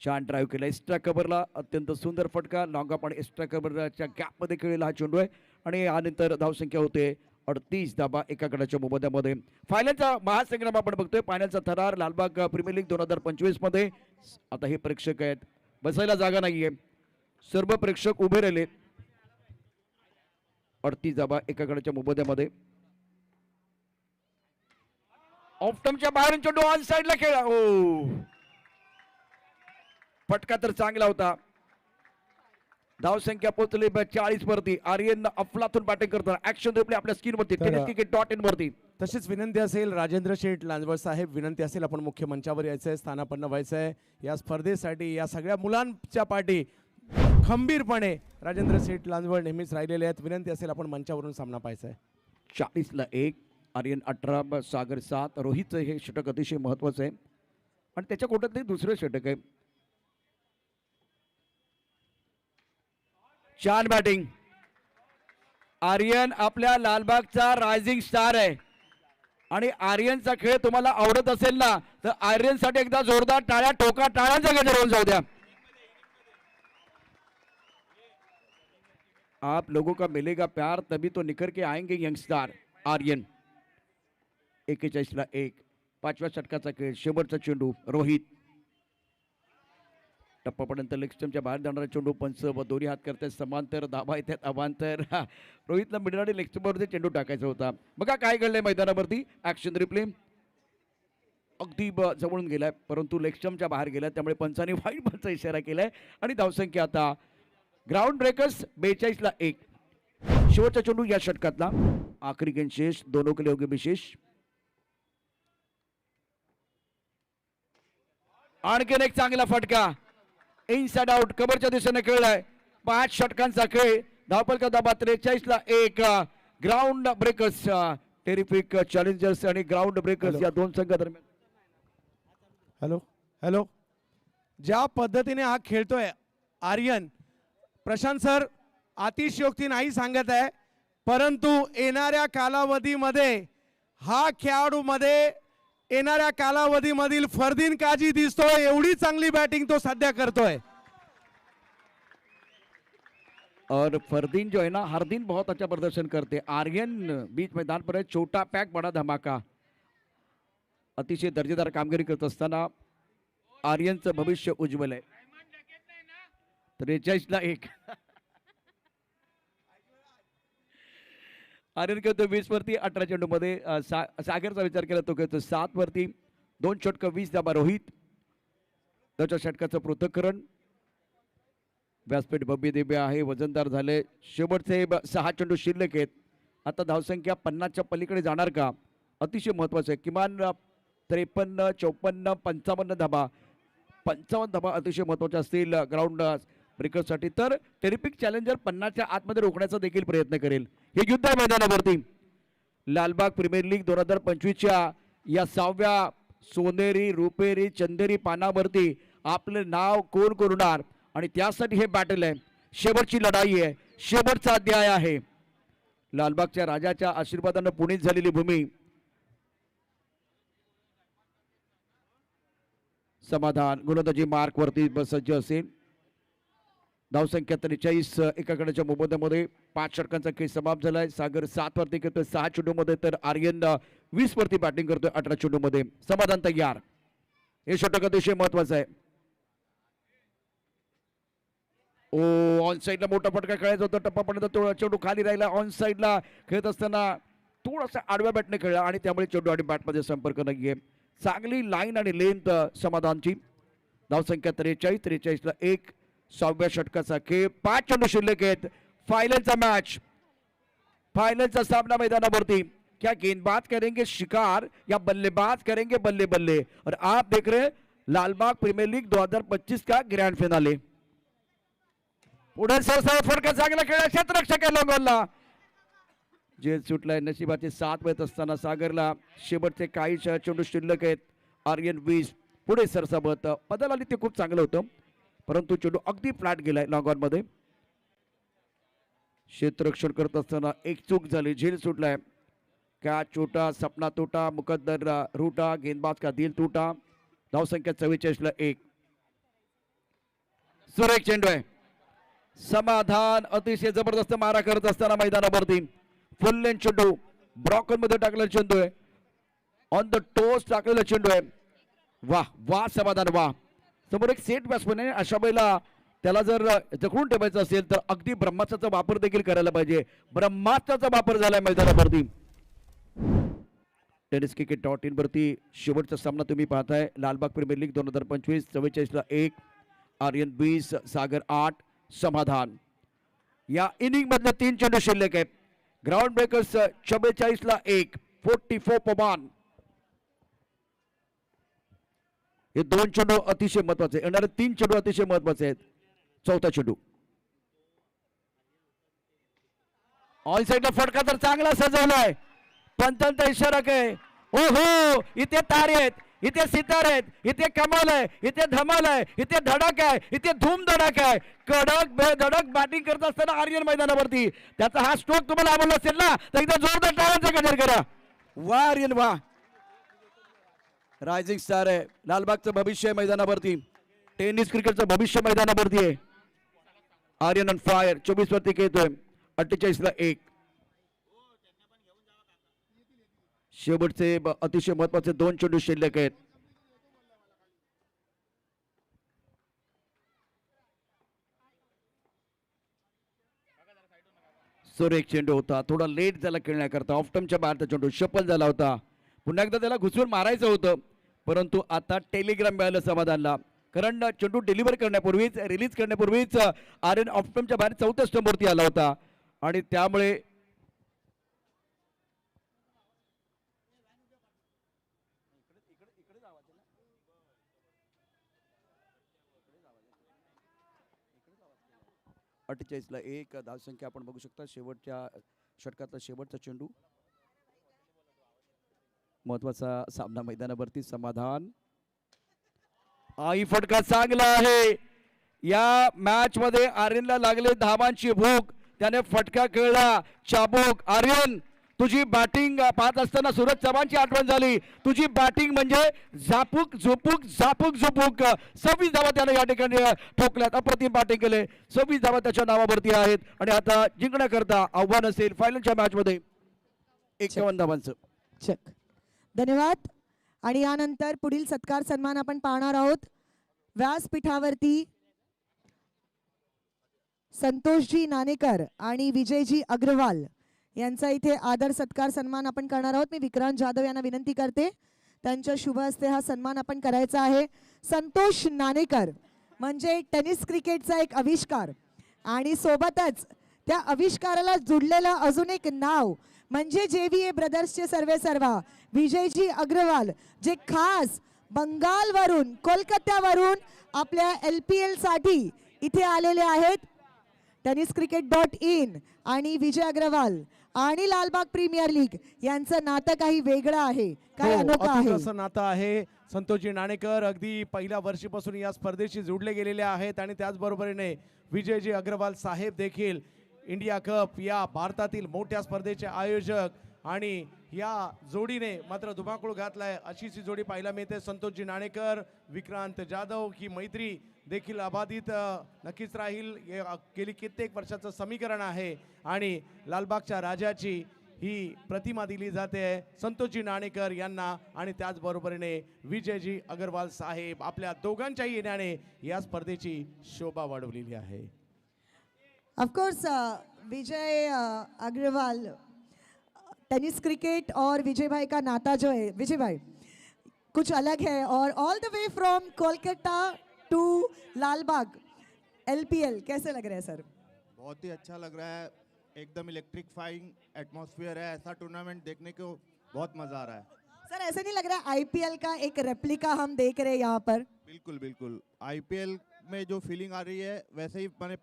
छान ड्राईव्ह केला. एक्स्ट्रा कव्हरला अत्यंत सुंदर फटका. लॉंग ऑफ आणि एक्स्ट्रा कव्हरच्या गॅपमध्ये खेळलेला हा चेंडू आहे आणि यानंतर धावसंख्या होते 38 धाबा एका गडाच्या मोबदल्यामध्ये. फायनलचा महासंग्राम आपण बघतोय. फायनलचा थरार लालबाग प्रीमियर लीग 2025 मध्ये. आता हे प्रेक्षक आहेत, बसायला जागा नाहीये. सर्व प्रेक्षक उभे राहिले. 38 धाबा एका गडाच्या मोबदल्यामध्ये. ऑफ टर्मच्या बाहेरून चेंडू ऑन साइडला खेळा. ओ, फटका तर चांगला होता. धावसंख्या पोहोचली 40 वरती. आर्यन अफलातून बॅटिंग करताना ऍक्शन रिप्ले आपल्या स्क्रीन वरती cricket.in वरती. तशीच विनंती असेल राजेंद्र शेठ लांजवड साहेब, विनंती असेल आपण मुख्य मंचावर यायचंय, स्थानापन्न व्हायचंय. या स्पर्धेसाठी या सगळ्या मुलांच्या पाठी खंबीरपणे राजेंद्र शेठ लांजवड नेहमीच राहिलेले आहेत. विनंती असेल आपण मंचावरून सामना पाहायचा आहे. 40 ला 1. आर्यन 18, सागर 7. रोहितचं हे षटक अतिशय महत्वाचं आहे आणि त्याच्या कोट्यातले दुसरं षटक आहे. छान बॅटिंग. आर्यन आपल्या लालबागचा रायझिंग स्टार आहे आणि आर्यनचा खेळ तुम्हाला आवडत असेल ना तर आर्यनसाठी एकदा जोरदार टाळ्या, ठोका, टाळ्यांचा गजर होऊन जाऊ द्या. आप लोगों का मिलेगा प्यार तभी तो निखर के आएंगे यंगस्टार. आर्यन 41 ला 1. 5व्या षटकाचा खेळ. शेवटचा चेंडू रोहित. टप्पापर्यंत लेग स्टंपच्या बाहेर जाणारा चेंडू. पंच व दोन्ही हात करतायत समांतर. धाबा येतात अवांतर. रोहितला मिळणारे लेग स्टंपवरती चेंडू टाकायचा होता. बघा काय घडलंय मैदानावरती. Action replay. अगदी जवळून गेलाय परंतु लेग स्टंपच्या बाहेर गेलाय, त्यामुळे पंचाने वाईट बॉलचा इशारा केलाय आणि धावसंख्या आता ग्राउंड ब्रेकर्स 42 ला 1. शेवटचा चेंडू या षटकातला. आखरी गेंद शेष. दोनों के लिए होगे विशेष. आणखीन एक चांगला फटका. Inside out. कबरच्या दिशेने खेळलाय. 5 षटकांचा खेळ. धावपलका दाबा 43 ला 1. Ground breakers. टेरिफिक चॅलेंजर्स आणि ग्राउंड ब्रेकर्स या दोन संघादरम्यान. Hello hello. ज्या पद्धतीने हा खेळतोय आर्यन, प्रशांत सर अतिशयोक्ती नाही सांगत आहे, परंतु येणाऱ्या कालावधीमध्ये हा खेळाडूमध्ये येणाऱ्या कालावधीमधील फरदीन काजी दिसतोय. एवढी चांगली बॅटिंग तो सध्या करतोय. और फरदीन जो है ना, हर दिन बहुत अच्छा प्रदर्शन करते. आर्यन बीच मैदान पर है. छोटा पैक बड़ा धमाका. अतिशय दर्जेदार कामगिरी करत असताना आर्यनचं भविष्य उज्ज्वल आहे. 43 ला 1. आर्यन खेळतो 20 वरती 18 चेंडू मध्ये. सागरचा विचार केला तो खेळतो 7 वरती 2 षटक 20 धाबा रोहित. त्याच्या षटकाचं पृथक्करण. व्यासपीठ भव्य दिव्य आहे, वजनदार झाले. शेवटचे 6 चेंडू शिल्लक आहेत. आता धावसंख्या 50च्या पलीकडे जाणार का, अतिशय महत्वाचं आहे. किमान 53 54 55 धाबा, 55 धाबा अतिशय महत्वाच्या असतील ग्राउंड ब्रेकरसाठी. तर टेरिपिक चॅलेंजर 50च्या आतमध्ये रोखण्याचा देखील प्रयत्न करेल. हे युद्ध आहे मैदानावरती. लालबाग प्रीमियर लीग 2025च्या या 6व्या सोनेरी रुपेरी चंदेरी पानावरती आपलं नाव कोण करूणार, आणि त्यासाठी हे बॅटल आहे. शेवटची लढाई आहे, शेवटचा अध्याय आहे. लालबागच्या राजाच्या आशीर्वादानं पुणित झालेली भूमी. समाधान गोलंदाजी मार्क वरती सज्ज असेल. धावसंख्या 43 एका गडाच्या मोबदल्यामध्ये 5 षटकांचा खेळ समाप्त झालाय. सागर 7 वरती खेळतोय 6 चेंडू मध्ये, तर आर्यन 20 वरती बॅटिंग करतोय 18 चेंडू मध्ये. समाधान तयार. हे षटक अतिशय महत्वाचं आहे. ऑन साईडला मोठा फटका खेळायचा होता, टप्पा पडला, चेंडू खाली राहिला. ऑन साईडला खेळत असताना थोडासा आडव्या बॅटने खेळला आणि त्यामुळे चेंडू आणि बॅटमध्ये संपर्क नाहीये. चांगली लाईन आणि लेंथ समाधानची. धावसंख्या 43 ला 1. 6व्या षटकाचा खेळ, 5 चेंडू शिल्लक आहेत. फायनलचा मॅच, फायनलचा सामना मैदानावरती. क्या गेंदबाज करेंगे शिकार या बल्लेबाज करेंगे बल्ले बल्ले. और आप देख रहे लालबाग प्रीमियर लीग 2025 का ग्रैंड फिनाले. पुढे फटका चांगला खेळला, क्षेत्ररक्षक आहे लॉंगॉनला. जेल सुटलाय. नशिबाचे 7 वयत असताना सागरला शेवटचे काही चेंडू शिल्लक आहेत. आर्यन 20 पुढे सरसाबत. पदाला आली ते खूप चांगलं होतं, परंतु चेंडू अगदी फ्लॅट गेलाय लॉंगॉन मध्ये. क्षेत्ररक्षण करत असताना एक चूक झाली, झेल सुटलाय. कॅच छोटा, सपना तोटा, मुकद्दर रूटा, गेंदबाज का दिल टूटा. धावसंख्या 44 ला 1. सुरेख चेंडू आहे. समाधान अतिशय जबरदस्त मारा करत असताना मैदानावरती फुल लेन चेंडू, ब्रॉकन मध्ये टाकलेला चेंडू आहे. ऑन द टोस टाकलेला चेंडू आहे. वाह वाह समाधान वाह. समोर एक सेट बॅट्समन आहे, अशा वेळेला त्याला जर जखडून ठेवायचं असेल तर अगदी ब्रह्मास्त्राचा वापर देखील करायला पाहिजे. ब्रह्मास्त्राचा वापर झालाय मैदानावरती. tenniscricket.in वरती शेवटचा सामना तुम्ही पाहताय. लालबाग प्रीमियर लीग 2025 44 ला 1. आर्यन 20 सागर 8 समाधान. या इनिंग मधले 3 चेंडू शिल्लक आहेत. ग्राउंड ब्रेकर्स 44 ला 1. 44 पमान. हे 2 चेंडू अतिशय महत्वाचे, येणारे 3 चेंडू अतिशय महत्वाचे आहेत. चौथा चेंडू ऑन साईडला फटका तर चांगला सजवलाय. पंचांचा इशारा काय, ओहो इथे तारे आहेत, इथे सितारे आहेत, इथे कमाल आहे, इथे धमाल आहे, इथे धडक आहे, इथे धूम धडक आहे. कडक धडक बॅटिंग करत असताना आर्यन मैदानावरती. त्याचा हा स्ट्रोक तुम्हाला आवडला असेल ना, तर एकदा जोरदार टाळ्यांचा गजर करा. वा आर्यन वा. रायझिंग स्टार आहे. लालबागचं भविष्य आहे मैदानावरती. टेनिस क्रिकेटचं भविष्य मैदानावरती आहे. आर्यन ऑन फायर 24 वरती खेळतोय 48 ला 1. शेवटचे अतिशय महत्वाचे 2 चेंडू शिल्लक आहेत. सुरेख चेंडू होता, थोडा लेट झाला खेळण्याकरता. ऑफ्टमच्या बाहेरचा चेंडू शफल झाला होता. पुन्हा एकदा त्याला घुसवून मारायचं होतं, परंतु आता टेलिग्राम मिळालं समाधानला. कारण चेंडू डिलिव्हर करण्यापूर्वीच, रिलीज करण्यापूर्वीच आर्यन ऑफ्टमच्या बाहेर 4थ्या स्टंपवरती आला होता आणि त्यामुळे ला 1 धावसंख्या आपण बघू शकता. शेवटच्या षटकातला शेवटचा चेंडू. महत्वाचा सामना मैदानावरती. समाधान. आई फटका चांगला आहे. या मॅच मध्ये आर्यनला लागले धावांची भूक, त्याने फटका खेळला. चाबूक. आर्यन तुझी बॅटिंग पाहत असताना सूरज चव्हाणची आठवण झाली. तुझी बॅटिंग म्हणजे झापूक झोपूक झापूक झोपूक. 26 धावा त्याने या ठिकाणी ठोकल्यात. अप्रतिम बॅटिंग केले. 26 धावा त्याच्या नावावरती आहेत आणि आता जिंकण्याकरता आव्हान असेल फायनलच्या मॅच मध्ये 51 धावांचं. चक. धन्यवाद. आणि यानंतर पुढील सत्कार सन्मान आपण पाहणार आहोत. व्यासपीठावरती संतोषजी नाणेकर आणि विजयजी अग्रवाल यांचा इथे आदर सत्कार सन्मान आपण करणार आहोत. मी विक्रांत जाधव यांना विनंती करते त्यांच्या शुभ हस्ते हा सन्मान आपण करायचा आहे. संतोष नाणेकर म्हणजे टेनिस क्रिकेटचा एक आविष्कार आणि सोबतच त्या आविष्काराला जुडलेलं अजून एक नाव म्हणजे JVA ब्रदर्सचे सर्वे सर्वा विजयजी अग्रवाल, जे खास बंगालवरून कोलकात्यावरून आपल्या LPL साठी इथे आलेले आहेत. tenniscricket.in आणि विजय अग्रवाल आणि लालबाग प्रीमियर लीग यांचं नातं काही वेगळं आहे, काय हो, अनोखं अतूट आहे. असं नातं आहे. संतोषजी नाणेकर अगदी पहिल्या वर्षीपासून या स्पर्धेशी जोडले गेलेले आहेत आणि त्याचबरोबरीने विजयजी अग्रवाल साहेब देखील इंडिया कप या भारतातील मोठ्या स्पर्धेचे आयोजक आणि या जोडीने मात्र धुमाकूळ घातलाय. अशीच ही जोडी पाहायला मिळते. संतोषजी नाणेकर, विक्रांत जाधव ही मैत्री देखील अबाधित नक्कीच राहील. गेली कित्येक वर्षाचं समीकरण आहे आणि लालबागच्या राजाची ही प्रतिमा दिली जाते संतोषजी नाणेकर यांना आणि त्याचबरोबरीने विजयजी अग्रवाल साहेब आपल्या दोघांच्याही येण्याने या स्पर्धेची शोभा वाढवलेली आहे. ऑफकोर्स विजय अग्रवाल, टेनिस क्रिकेट और विजय भाई का नाता जो है विजय भाई कुछ अलग है और all the way from Kolkata to Lalbaug LPL कैसे लग रहा है सर? बहुत ही अच्छा लग रहा है, एकदम इलेक्ट्रिफाइंग एटमॉस्फेयर है. ऐसा टूर्नामेंट देखने को बहुत मज़ा आ रहा है. सर ऐसे नहीं लग रहा है IPL का एक रेप्लिका हम देख रहे हैं यहाँ पर? बिल्कुल बिल्कुल, IPL में जो फीलिंग आ रही है वैसे ही, मैंने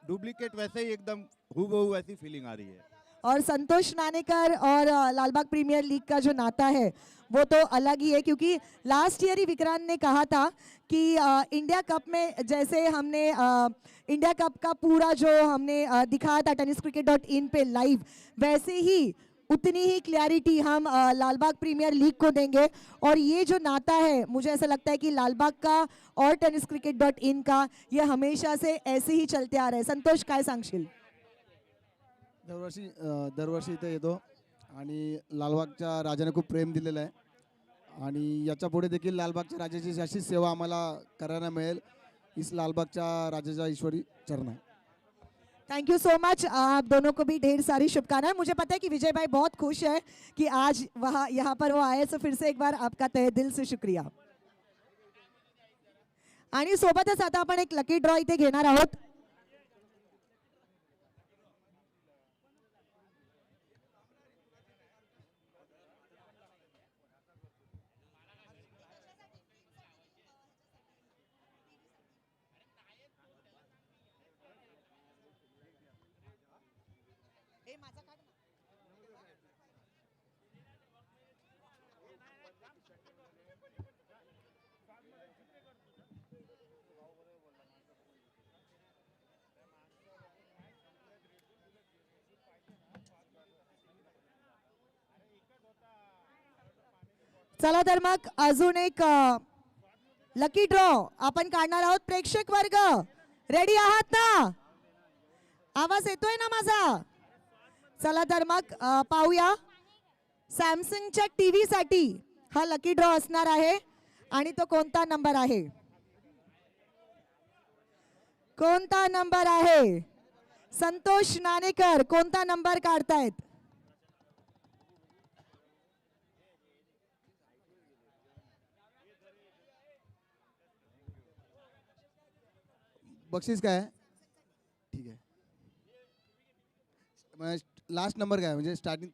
डुप्लीकेट वैसे ही एकदम हूबहू वैसी फीलिंग आ रही है. और संतोष नाणेकर और लालबाग प्रीमियर लीग का जो नाता है वो तो अलग ही है, क्योंकि लास्ट ईयर ही विक्रांत ने कहा था कि इंडिया कप में जैसे हमने इंडिया कप का पूरा जो हमने दिखाया था tenniscricket.in पे लाइव, वैसे ही उतनी ही क्लैरिटी हम लालबाग प्रीमियर लीग को देंगे. और ये जो नाता है मुझे ऐसा लगता है कि लालबाग का और tenniscricket.in का ये हमेशा से ऐसे ही चलते आ रहे हैं. संतोष काय सांगशील? दरवर्षी इथे येतो आणि लालबागच्या राजाने खूप प्रेम दिलेलं आहे आणि याच्या पुढे देखील लालबागच्या राजाची अशीच सेवा आम्हाला करायला मिळेल, इस लालबागच्या राजाच्या ईश्वरी चरण आहे. Thank you so much. आप दोनों को भी ढेर सारी शुभकामनाएं. मुझे पता है कि विजय भाई बहुत खुश है कि आज वहाँ यहाँ पर वो आए, सो फिर से एक बार आपका तहे दिल से शुक्रिया. आणि सोबतच आता आपण एक लकी ड्रॉ इथे घेणार आहोत. चला तर मग अजून एक लकी ड्रॉ आपण काढणार आहोत. प्रेक्षक वर्ग रेडी आहात ना? आवाज येतोय ना माझा? चला तर मग पाहूया. सॅमसंगच्या टीव्ही साठी हा लकी ड्रॉ असणार आहे आणि तो कोणता नंबर आहे? कोणता नंबर आहे? संतोष नाणेकर कोणता नंबर काढतायत? बक्षीस काय आहे? ठीक आहे. लास्ट नंबर काय आहे? म्हणजे स्टार्टिंग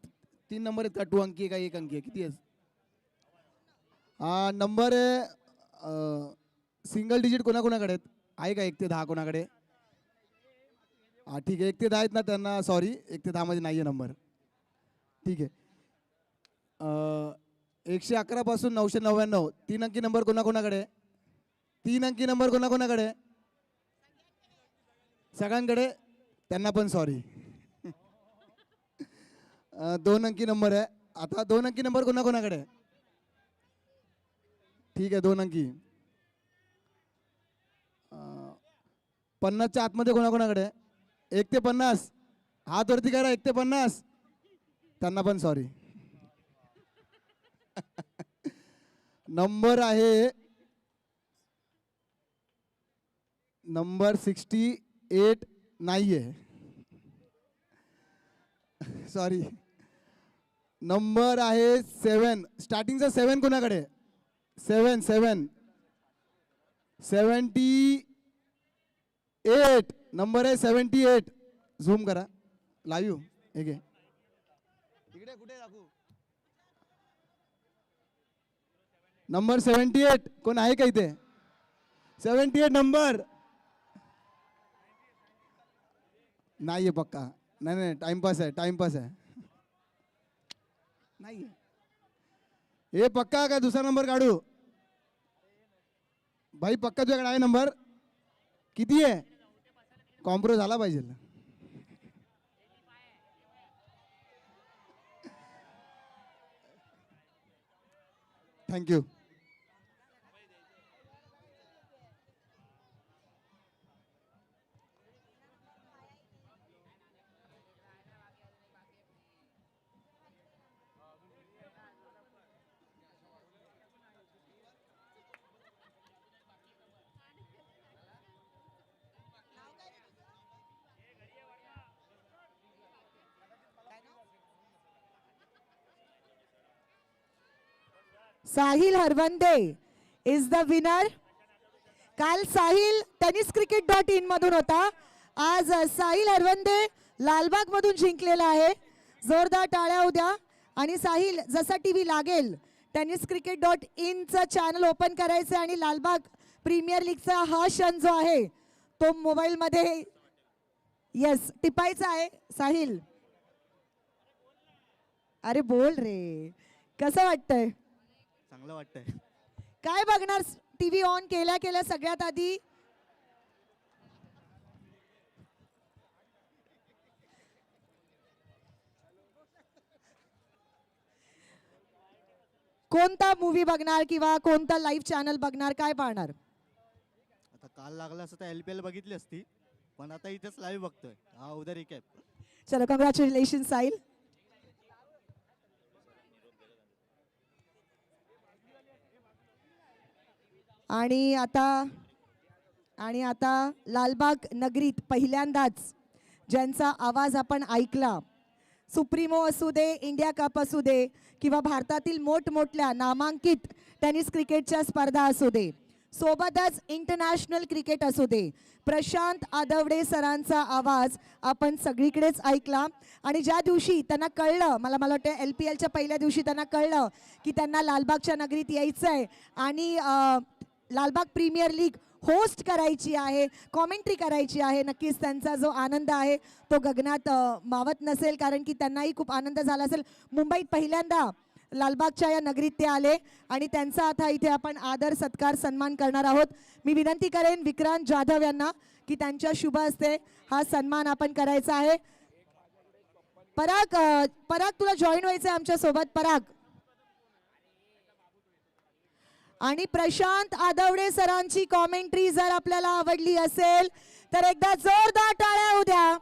3 नंबर आहेत का? 2 अंकी आहे का 1 अंकी आहे? किती आहे? हा नंबर सिंगल डिजिट कोणाकोणाकडे आहेत? आहे का 1 ते 10 कोणाकडे? हा ठीक आहे. 1 ते 10 आहेत ना, त्यांना सॉरी 1 ते 10 मध्ये नाही आहे नंबर. ठीक आहे. 111 पासून 999 3 अंकी नंबर कोणाकोणाकडे? 3 अंकी नंबर कोणाकोणाकडे? सगळ्यांकडे. त्यांना पण सॉरी. 2 अंकी नंबर आहे. आता 2 अंकी नंबर कोणाकोणाकडे? ठीक आहे 2 अंकी. 50च्या आतमध्ये कोणाकोणाकडे? 1 ते 50 हात वरती करा. 1 ते 50 त्यांना पण सॉरी. नंबर आहे नंबर 68 नाहीये. सॉरी. नंबर आहे 7. स्टार्टिंगचा 7 कोणाकडे? 7 78. नंबर आहे 78. झूम करा. लाईव्ह हे घे. इकडे कुठे दाखवू? नंबर 78 कोण आहे का इथे? 78 नंबर नाहीये पक्का. नाही टाइमपास आहे. नाही हे पक्का का दुसरा नंबर काढू? भाई पक्का तुझ्याकडे आहे नंबर? किती आहे? कॉम्प्रो झाला पाहिजे. Thank you. Sahil Harvande is the winner. काल साहिल tenniscricket.in मधून होता. आज साहिल हरवंदे लालबाग मधून जिंकलेला आहे. जोरदार टाळ्या उद्या. आणि साहिल जसा टीव्ही लागेल tenniscricket.in चं चॅनल ओपन करायचं आणि लालबाग प्रीमियर लीगचा हा क्षण जो आहे तो मोबाईल मध्ये येस टिपायचा आहे. साहिल अरे बोल रे, कसं वाटतंय? चांगलं वाटतंय. काय बघणार टीव्ही ऑन केल्या सगळ्यात आधी? कोणता मूवी बघणार किंवा कोणता लाईव्ह चॅनल बघणार? काय पाहणार? आता काल लागला असं तर LPL बघितली असती, पण आता इथेच लाईव्ह बघतोय. हा उद्या रिकॅप. चलो कॉंग्रॅच्युलेशन साहिल. आणि आता लालबाग नगरीत पहिल्यांदाच ज्यांचा आवाज आपण ऐकला, सुप्रीमो असू दे, इंडिया कप असू दे किंवा भारतातील मोठमोठल्या नामांकित टेनिस क्रिकेटच्या स्पर्धा असू दे, सोबतच इंटरनॅशनल क्रिकेट असू दे, प्रशांत आदवडे सरांचा आवाज आपण सगळीकडेच ऐकला. आणि ज्या दिवशी त्यांना कळलं, मला वाटतं LPLच्या पहिल्या दिवशी त्यांना कळलं की त्यांना लालबागच्या नगरीत यायचं आहे आणि लालबाग प्रीमियर लीग होस्ट करायची आहे, कॉमेंट्री करायची आहे, नक्कीच त्यांचा जो आनंद आहे तो गगनात मावत नसेल, कारण की त्यांनाही खूप आनंद झाला असेल. मुंबईत पहिल्यांदा लालबागच्या या नगरीत ते आले आणि त्यांचा आता इथे आपण आदर सत्कार सन्मान करणार आहोत. मी विनंती करेन विक्रांत जाधव यांना की त्यांच्या शुभ हस्ते हा सन्मान आपण करायचा आहे. पराग तुला जॉईन व्हायचं आहे आमच्या सोबत. पराग आणि प्रशांत आदवडे सरांची कॉमेंट्री जर आपल्याला आवडली असेल तर एकदा जोरदार टाळ्या होऊ द्या.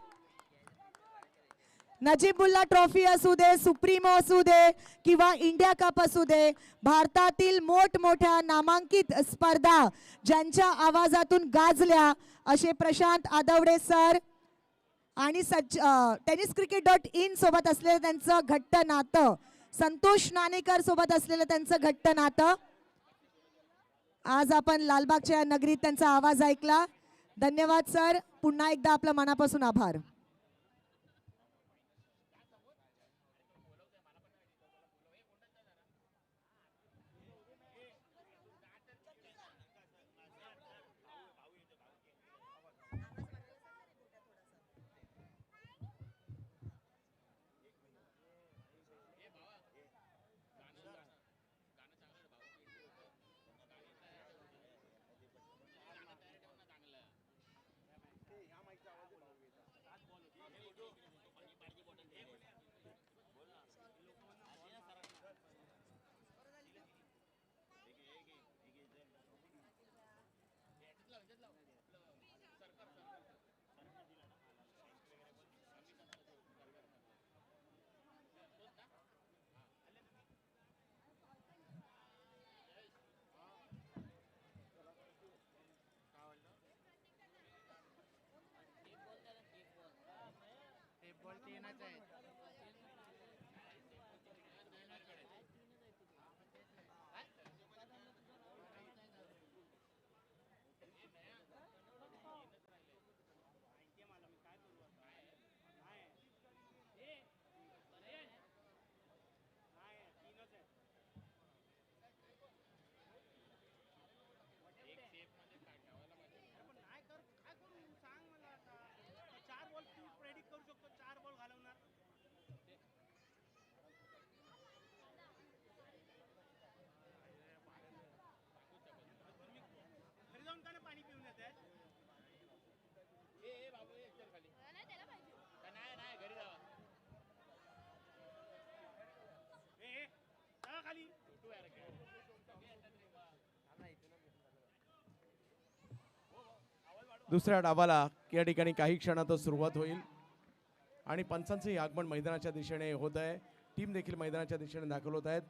नजीबुल्ला ट्रॉफी असू दे, सुप्रीमो असू दे किंवा इंडिया कप असू दे, भारतातील मोठमोठ्या नामांकित स्पर्धा ज्यांच्या आवाजातून गाजल्या असे प्रशांत आदवडे सर आणि tenniscricket.in सोबत असलेलं त्यांचं घट्ट नातं, संतोष नाणेकर सोबत असलेलं त्यांचं घट्ट नातं. आज आपण लालबागच्या नगरीत त्यांचा आवाज ऐकला. धन्यवाद सर. पुन्हा एकदा आपलं मनापासून आभार. दुसऱ्या डावाला या ठिकाणी काही क्षणातच सुरुवात होईल आणि पंचांचंही आगमन मैदानाच्या दिशेने होत आहे. टीम देखील मैदानाच्या दिशेने दाखल होत आहेत.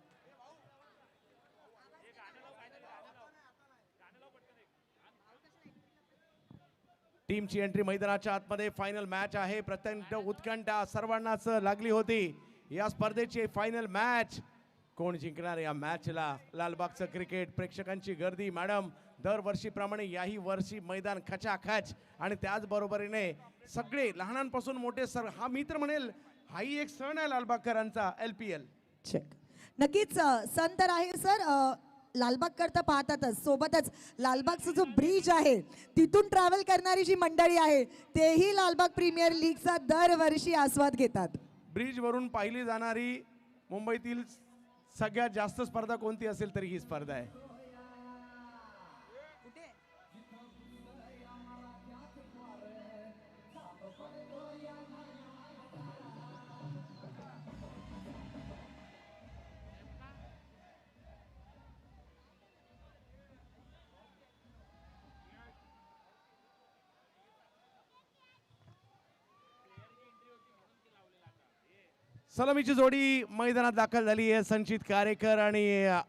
टीमची एंट्री मैदानाच्या आतमध्ये. फायनल मॅच आहे. प्रचंड उत्कंठा सर्वांनाच लागली होती. या स्पर्धेची फायनल मॅच कोण जिंकणार या मॅचला. लालबागचं क्रिकेट प्रेक्षकांची गर्दी मॅडम दरवर्षीप्रमाणे याही वर्षी मैदान खचाखच आणि त्याचबरोबरीने सगळे लहानांपासून मोठे हा मी तर म्हणेल हाही एक सण आहे लालबागकरांचा. LPL चेक नक्कीच सण तर आहे सर. लालबागकर तर पाहतातच, सोबतच लालबागचा जो ब्रिज आहे तिथून ट्रॅव्हल करणारी जी मंडळी आहे तेही लालबाग प्रीमियर लीगचा दरवर्षी आस्वाद घेतात. ब्रिज वरून पाहिली जाणारी मुंबईतील सगळ्यात जास्त स्पर्धा कोणती असेल तरी ही स्पर्धा आहे. सलामीची जोडी मैदानात दाखल झाली आहे. संचित कारेकर आणि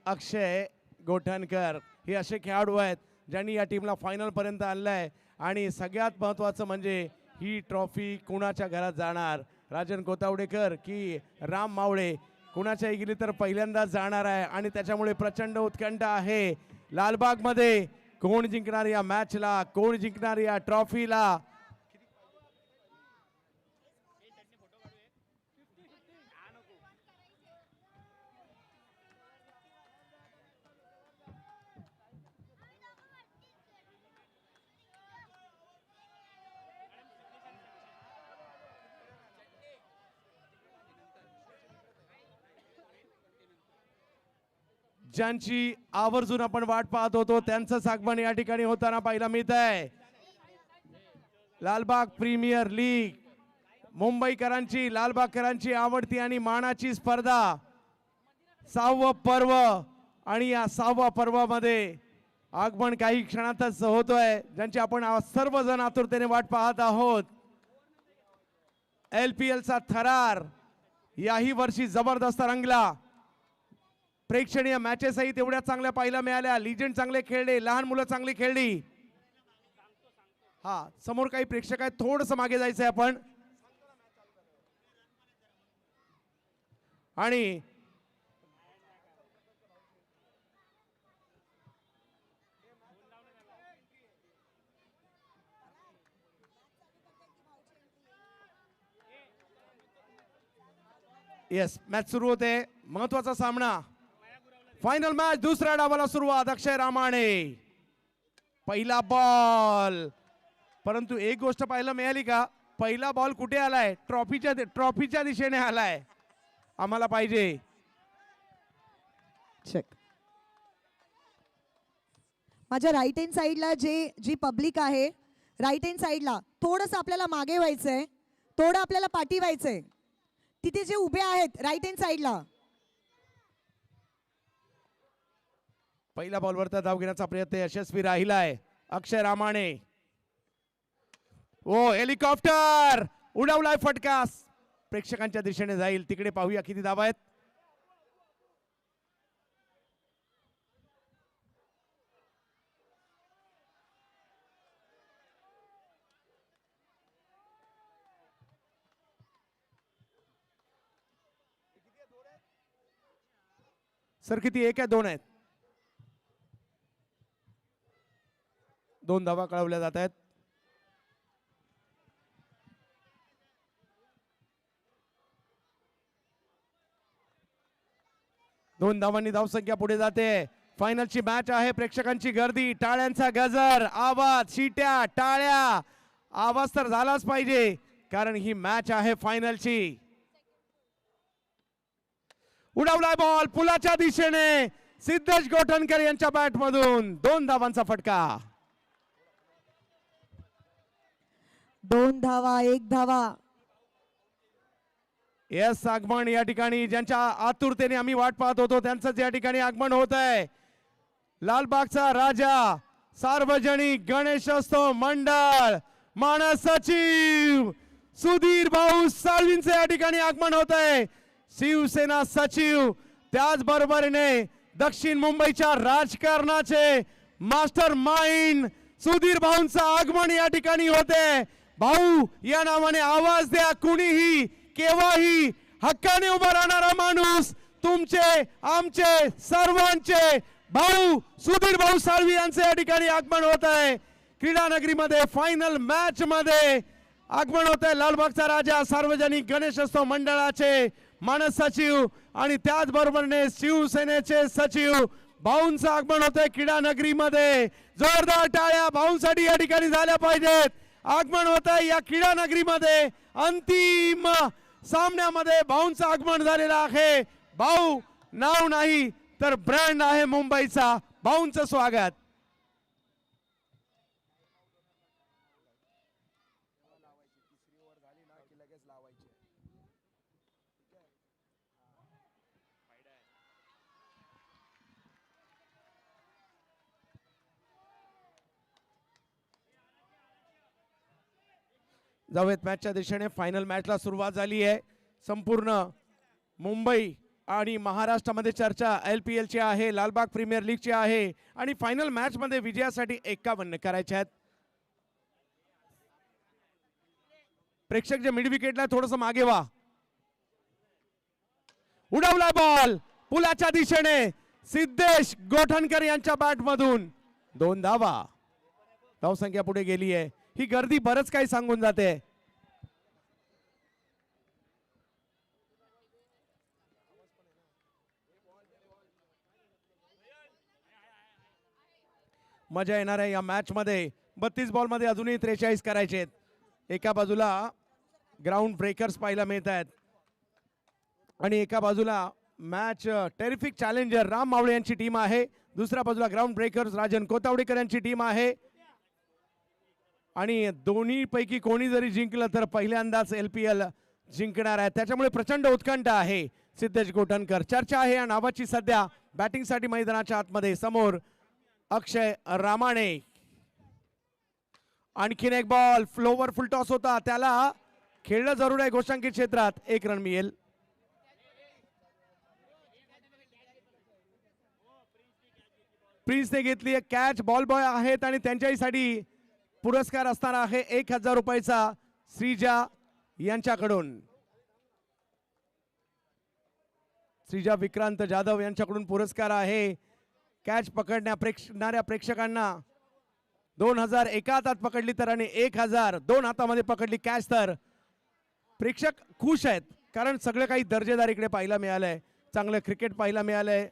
अक्षय गोठणकर हे असे खेळाडू आहेत ज्यांनी या टीमला फायनल पर्यंत आणलंय. आणि सगळ्यात महत्त्वाचं म्हणजे ही ट्रॉफी कुणाच्या घरात जाणार, राजन कोतावडेकर की राम मावळे, कुणाच्याही गेली तर पहिल्यांदाच जाणार आहे. आणि त्याच्यामुळे प्रचंड उत्कंठा आहे लालबागमध्ये. कोण जिंकणार या मॅचला, कोण जिंकणार या ट्रॉफीला. ज्यांची आवर्जून आपण वाट पाहत होतो त्यांचं आगमन या ठिकाणी होताना पाहायला मिळत आहे. लालबाग प्रीमियर लीग मुंबईकरांची, लालबागकरांची आवडती आणि मानाची स्पर्धा, 6वं पर्व. आणि या 6व्या पर्वामध्ये आगमन काही क्षणातच होतोय ज्यांची आपण सर्वजण आतुरतेने वाट पाहत आहोत. LPL चा थरार याही वर्षी जबरदस्त रंगला. प्रेक्षणीय मॅचेसही तेवढ्या चांगल्या पाहायला मिळाल्या. लिजेंड चांगले खेळले, लहान मुलं चांगली खेळली. हा समोर काही प्रेक्षक आहेत, थोडंसं मागे जायचंय आपण. आणि येस मॅच सुरू होते. महत्वाचा सामना, फायनल मॅच. दुसऱ्या डावाला सुरुवात. अक्षय रामाणे पहिला बॉल. परंतु एक गोष्ट पाहायला मिळाली का, पहिला बॉल कुठे आलाय? ट्रॉफीच्या दिशेने आलाय. आम्हाला पाहिजे चेक. माझ्या राईट हँड साईडला जी पब्लिक आहे, राईट हँड साईडला थोडंसं आपल्याला मागे व्हायचंय, थोडं आपल्याला पाठी व्हायचंय. तिथे जे उभे आहेत राईट हँड साईडला. पहिल्या बॉलवरचा धाव घेण्याचा प्रयत्न यशस्वी राहिलाय अक्षय रामाणे. ओ हेलिकॉप्टर उडवलाय फटका, प्रेक्षकांच्या दिशेने जाईल. तिकडे पाहूया किती धावा आहेत. सर किती, एक आहे दोन आहेत? 2 धावा कळवल्या जात आहेत. दोन धावांनी धावसंख्या पुढे जाते. फायनलची मॅच आहे. प्रेक्षकांची गर्दी, टाळ्यांचा गजर, आवाज, शिट्या, टाळ्या, आवाज तर झालाच पाहिजे कारण ही मॅच आहे फायनलची. उडवलाय बॉल पुलाच्या दिशेने. सिद्धेश गोठणकर यांच्या बॅट मधून 2 धावांचा फटका. 2 धावा, 1 धावा. येस आगमन या ठिकाणी ज्यांच्या आतुरतेने आम्ही वाट पाहत होतो त्यांचंच या ठिकाणी आगमन होत आहे. लालबागचा राजा सार्वजनिक गणेशोत्सव मंडळ मानस सचिव सुधीर भाऊ साळवींचे या ठिकाणी आगमन होत आहे. शिवसेना सचिव त्याचबरोबरीने दक्षिण मुंबईच्या राजकारणाचे मास्टर माइंड सुधीर भाऊंचं आगमन या ठिकाणी होते. भाऊ या नावाने आवाज द्या, कुणीही केव्हाही हक्काने उभा राहणारा माणूस, तुमचे आमचे सर्वांचे भाऊ सुधीर भाऊ साळवी यांचे या ठिकाणी आगमन होत आहे. क्रीडा नगरीमध्ये फायनल मॅच मध्ये आगमन होत आहे लालबागचा राजा सार्वजनिक गणेशोत्सव मंडळाचे मानस सचिव आणि त्याचबरोबरने शिवसेनेचे सचिव भाऊंचं आगमन होत आहे क्रीडा नगरीमध्ये. जोरदार टाळ्या भाऊंसाठी या ठिकाणी झाल्या पाहिजेत. आगमन होत आहे या क्रीडा नगरीमध्ये. अंतिम सामन्यामध्ये भाऊंचं आगमन झालेलं आहे. भाऊ नाव नाही तर ब्रँड आहे मुंबईचा. भाऊंचं स्वागत. जाऊयात मॅचच्या दिशेने. फायनल मॅचला सुरुवात झाली आहे. संपूर्ण मुंबई आणि महाराष्ट्रामध्ये चर्चा LPL ची आहे, लालबाग प्रीमियर लीग ची आहे आणि फायनल मॅच मध्ये विजयासाठी 51 करायचे आहेत. प्रेक्षक जे मिड विकेटला थोडस मागे व्हा. उडवला बॉल पुलाच्या दिशेने सिद्धेश गोठणकर यांच्या बॅट मधून 2 धावा. धावसंख्या पुढे गेली आहे. ही गर्दी बरंच काही सांगून जाते. मजा येणार आहे या मॅच मध्ये. 32 बॉल मध्ये अजूनही 43 करायचे. एका बाजूला ग्राउंड ब्रेकर्स पाहायला मिळत आहेत आणि एका बाजूला मॅच टेरिफिक चॅलेंजर राम मावळे यांची टीम आहे. दुसऱ्या बाजूला ग्राउंड ब्रेकर्स राजन कोतावडेकर यांची टीम आहे. आणि दोन्ही पैकी कोणी जरी जिंकलं तर पहिल्यांदाच LPL जिंकणार आहे. त्याच्यामुळे प्रचंड उत्कंठा आहे. सिद्धेश गोठणकर चर्चा आहे या नावाची सध्या. बॅटिंगसाठी मैदानाच्या आतमध्ये समोर अक्षय रामाणे. आणखीन एक बॉल फ्लोवर फुल टॉस होता, त्याला खेळणं जरूर आहे गोष्टांकित क्षेत्रात. 1 रन मिळेल. प्रिन्सने घेतली कॅच. बॉल बॉय आहेत आणि त्यांच्यासाठी पुरस्कार असणार आहे 1000 रुपयाचा श्रीजा यांच्याकडून. श्रीजा विक्रांत जाधव यांच्याकडून पुरस्कार आहे. कॅच पकडणाऱ्या प्रेक्षकांना 2000 एका हातात पकडली तर आणि 1000 2 हातामध्ये पकडली कॅच तर प्रेक्षक खुश आहेत. कारण सगळं काही दर्जेदार इकडे पाहायला मिळालंय. चांगलं क्रिकेट पाहायला मिळालंय.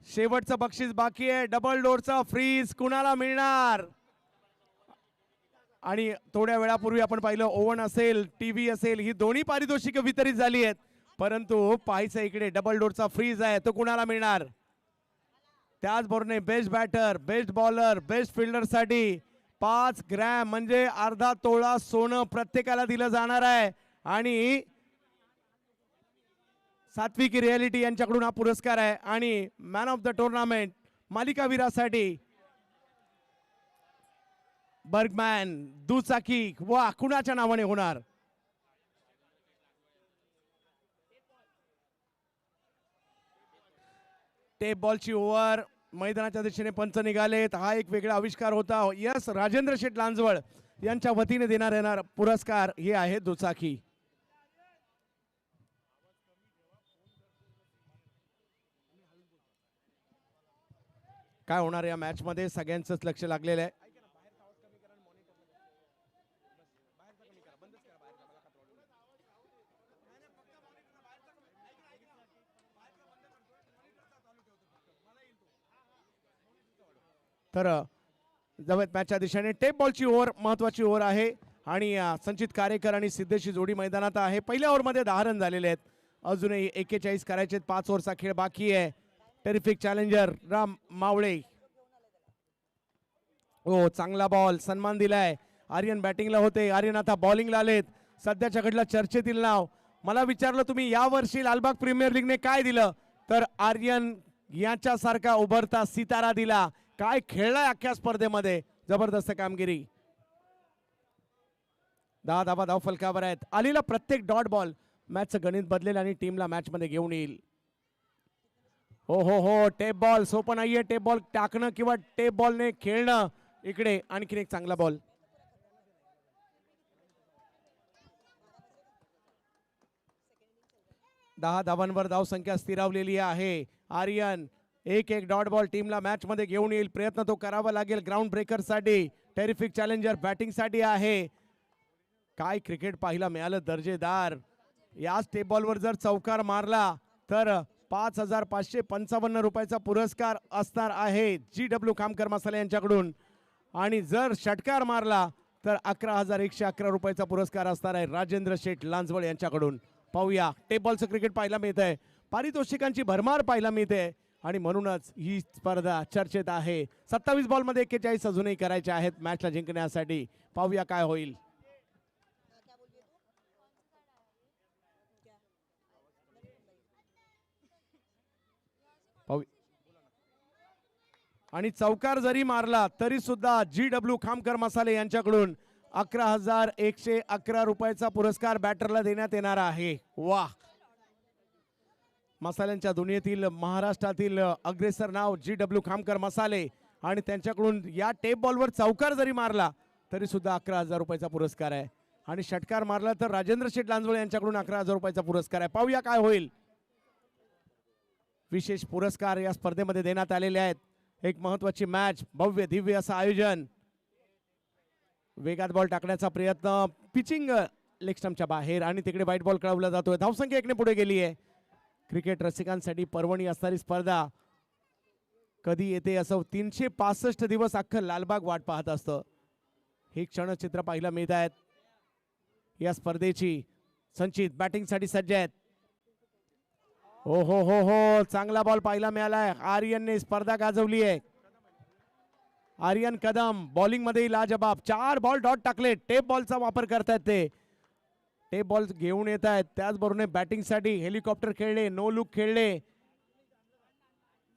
शेवटचं बक्षीस बाकी आहे. डबल डोरचा फ्रीज कुणाला मिळणार? आणि थोड्या वेळापूर्वी आपण पाहिलं ओव्हन असेल, टीव्ही असेल, ही दोन्ही पारितोषिक वितरित झाली आहेत. परंतु पाहायचं इकडे डबल डोरचा फ्रीज आहे, तो कुणाला मिळणार? त्याचबरोबर best batter, best bowler, best fielder साठी 5 ग्रॅम म्हणजे अर्धा तोळा सोनं प्रत्येकाला दिलं जाणार आहे. आणि सात्विक रियालिटी यांच्याकडून हा पुरस्कार आहे. आणि मॅन ऑफ द टुर्नामेंट मालिकावीरासाठी बर्गमॅन दुचाकी वा कुणाच्या नावाने होणार? टेप बॉलची ओव्हर मैदानाच्या दिशेने पंच निघालेत. हा एक वेगळा आविष्कार होता. यस राजेंद्र शेठ लांजवळ यांच्या वतीने देण्यात येणार पुरस्कार हे आहे दुचाकी. काय होणार या मॅच मध्ये सगळ्यांचंच लक्ष लागलेलं आहे. तर जवळ मॅचच्या दिशेने टेप बॉलची ओव्हर महत्वाची ओव्हर आहे. आणि संचित कारेकर आणि सिद्धेशची जोडी मैदानात आहे. पहिल्या ओव्हरमध्ये 10 रन झालेले आहेत. अजूनही 41 करायचे. 5 ओव्हरचा खेळ बाकी आहे. टेरिफिक चॅलेंजर राम मावळे. हो चांगला बॉल, सन्मान दिलाय. आर्यन बॅटिंगला होते, आर्यन आता बॉलिंगला आलेत. सध्याच्या घडला चर्चेतील नाव. मला विचारलं तुम्ही या वर्षी लालबाग प्रीमियर लीगने काय दिलं, तर आर्यन याच्यासारखा उभरता सितारा दिला. काय खेळलाय अख्ख्या स्पर्धेमध्ये, जबरदस्त कामगिरी. 10 धावा धाव फलकावर आहेत. आलेला प्रत्येक डॉट बॉल मॅचचं गणित बदलेल आणि टीमला मॅच मध्ये घेऊन येईल. हो हो हो, टेप बॉल सोपं नाहीये. टेप बॉल टाकणं किंवा टेप बॉलने खेळणं. इकडे आणखीन एक चांगला बॉल. दहा धावांवर धावसंख्या स्थिरावलेली आहे. आर्यन एक डॉट बॉल टीमला मॅच मध्ये घेऊन येईल. प्रयत्न तो करावा लागेल ग्राउंड ब्रेकर साठी. टेरिफिक चॅलेंजर बॅटिंग साठी आहे. काय क्रिकेट पाहायला मिळालं दर्जेदार. याच टेप बॉलवर जर चौकार मारला तर 5,555 रुपयाचा पुरस्कार असणार आहे GW खामकर मसाले यांच्याकडून. आणि जर षटकार मारला तर 11,111 रुपयाचा पुरस्कार असणार आहे राजेंद्र शेठ लांजवळ यांच्याकडून. पाहूया, टेप बॉलचं क्रिकेट पाहायला मिळत आहे. पारितोषिकांची भरमार पाहायला मिळते आणि म्हणूनच ही स्पर्धा चर्चेत आहे. 27 बॉलमध्ये 41 अजूनही करायचे आहेत मॅचला जिंकण्यासाठी. पाहूया काय होईल. आणि चौकार जरी मारला तरी सुद्धा GW खामकर मसाले यांच्याकडून 11,111 रुपयाचा पुरस्कार बॅटरला देण्यात येणार आहे. वाह, मसाल्यांच्या दुनियेतील महाराष्ट्रातील अग्रेसर नाव GW खामकर मसाले. आणि त्यांच्याकडून या टेप बॉलवर चौकार जरी मारला तरी सुद्धा 11,000 रुपयाचा पुरस्कार आहे. आणि षटकार मारला तर राजेंद्र शेठ लांजवळ यांच्याकडून 11,000 रुपयाचा पुरस्कार आहे. पाहूया काय होईल. विशेष पुरस्कार या स्पर्धेमध्ये देण्यात आलेले आहेत. एक महत्वाची मॅच, भव्य दिव्य असं आयोजन. वेगात बॉल टाकण्याचा प्रयत्न, पिचिंग लेग स्टंपच्या बाहेर आणि तिकडे वाईट बॉल कळवला जातोय. धावसंख्या 1 ने पुढे गेली आहे. क्रिकेट रसिकांसाठी पर्वणी असणारी स्पर्धा कधी येते असं 365 दिवस अख्खं लालबाग वाट पाहत असतं. हे क्षणचित्र पाहायला मिळत आहेत या स्पर्धेची. संचित बॅटिंगसाठी सज्ज आहेत. हो हो हो हो, चांगला बॉल पाहायला मिळालाय. आर्यनने स्पर्धा गाजवली आहे. आर्यन कदम बॉलिंग मध्ये लाजबाब. 4 बॉल डॉट टाकले. टेप बॉलचा वापर करतायत ते. टेप बॉल घेऊन येत आहेत. त्याचबरोबर बॅटिंग साठी हेलिकॉप्टर खेळले, नो लुक खेळले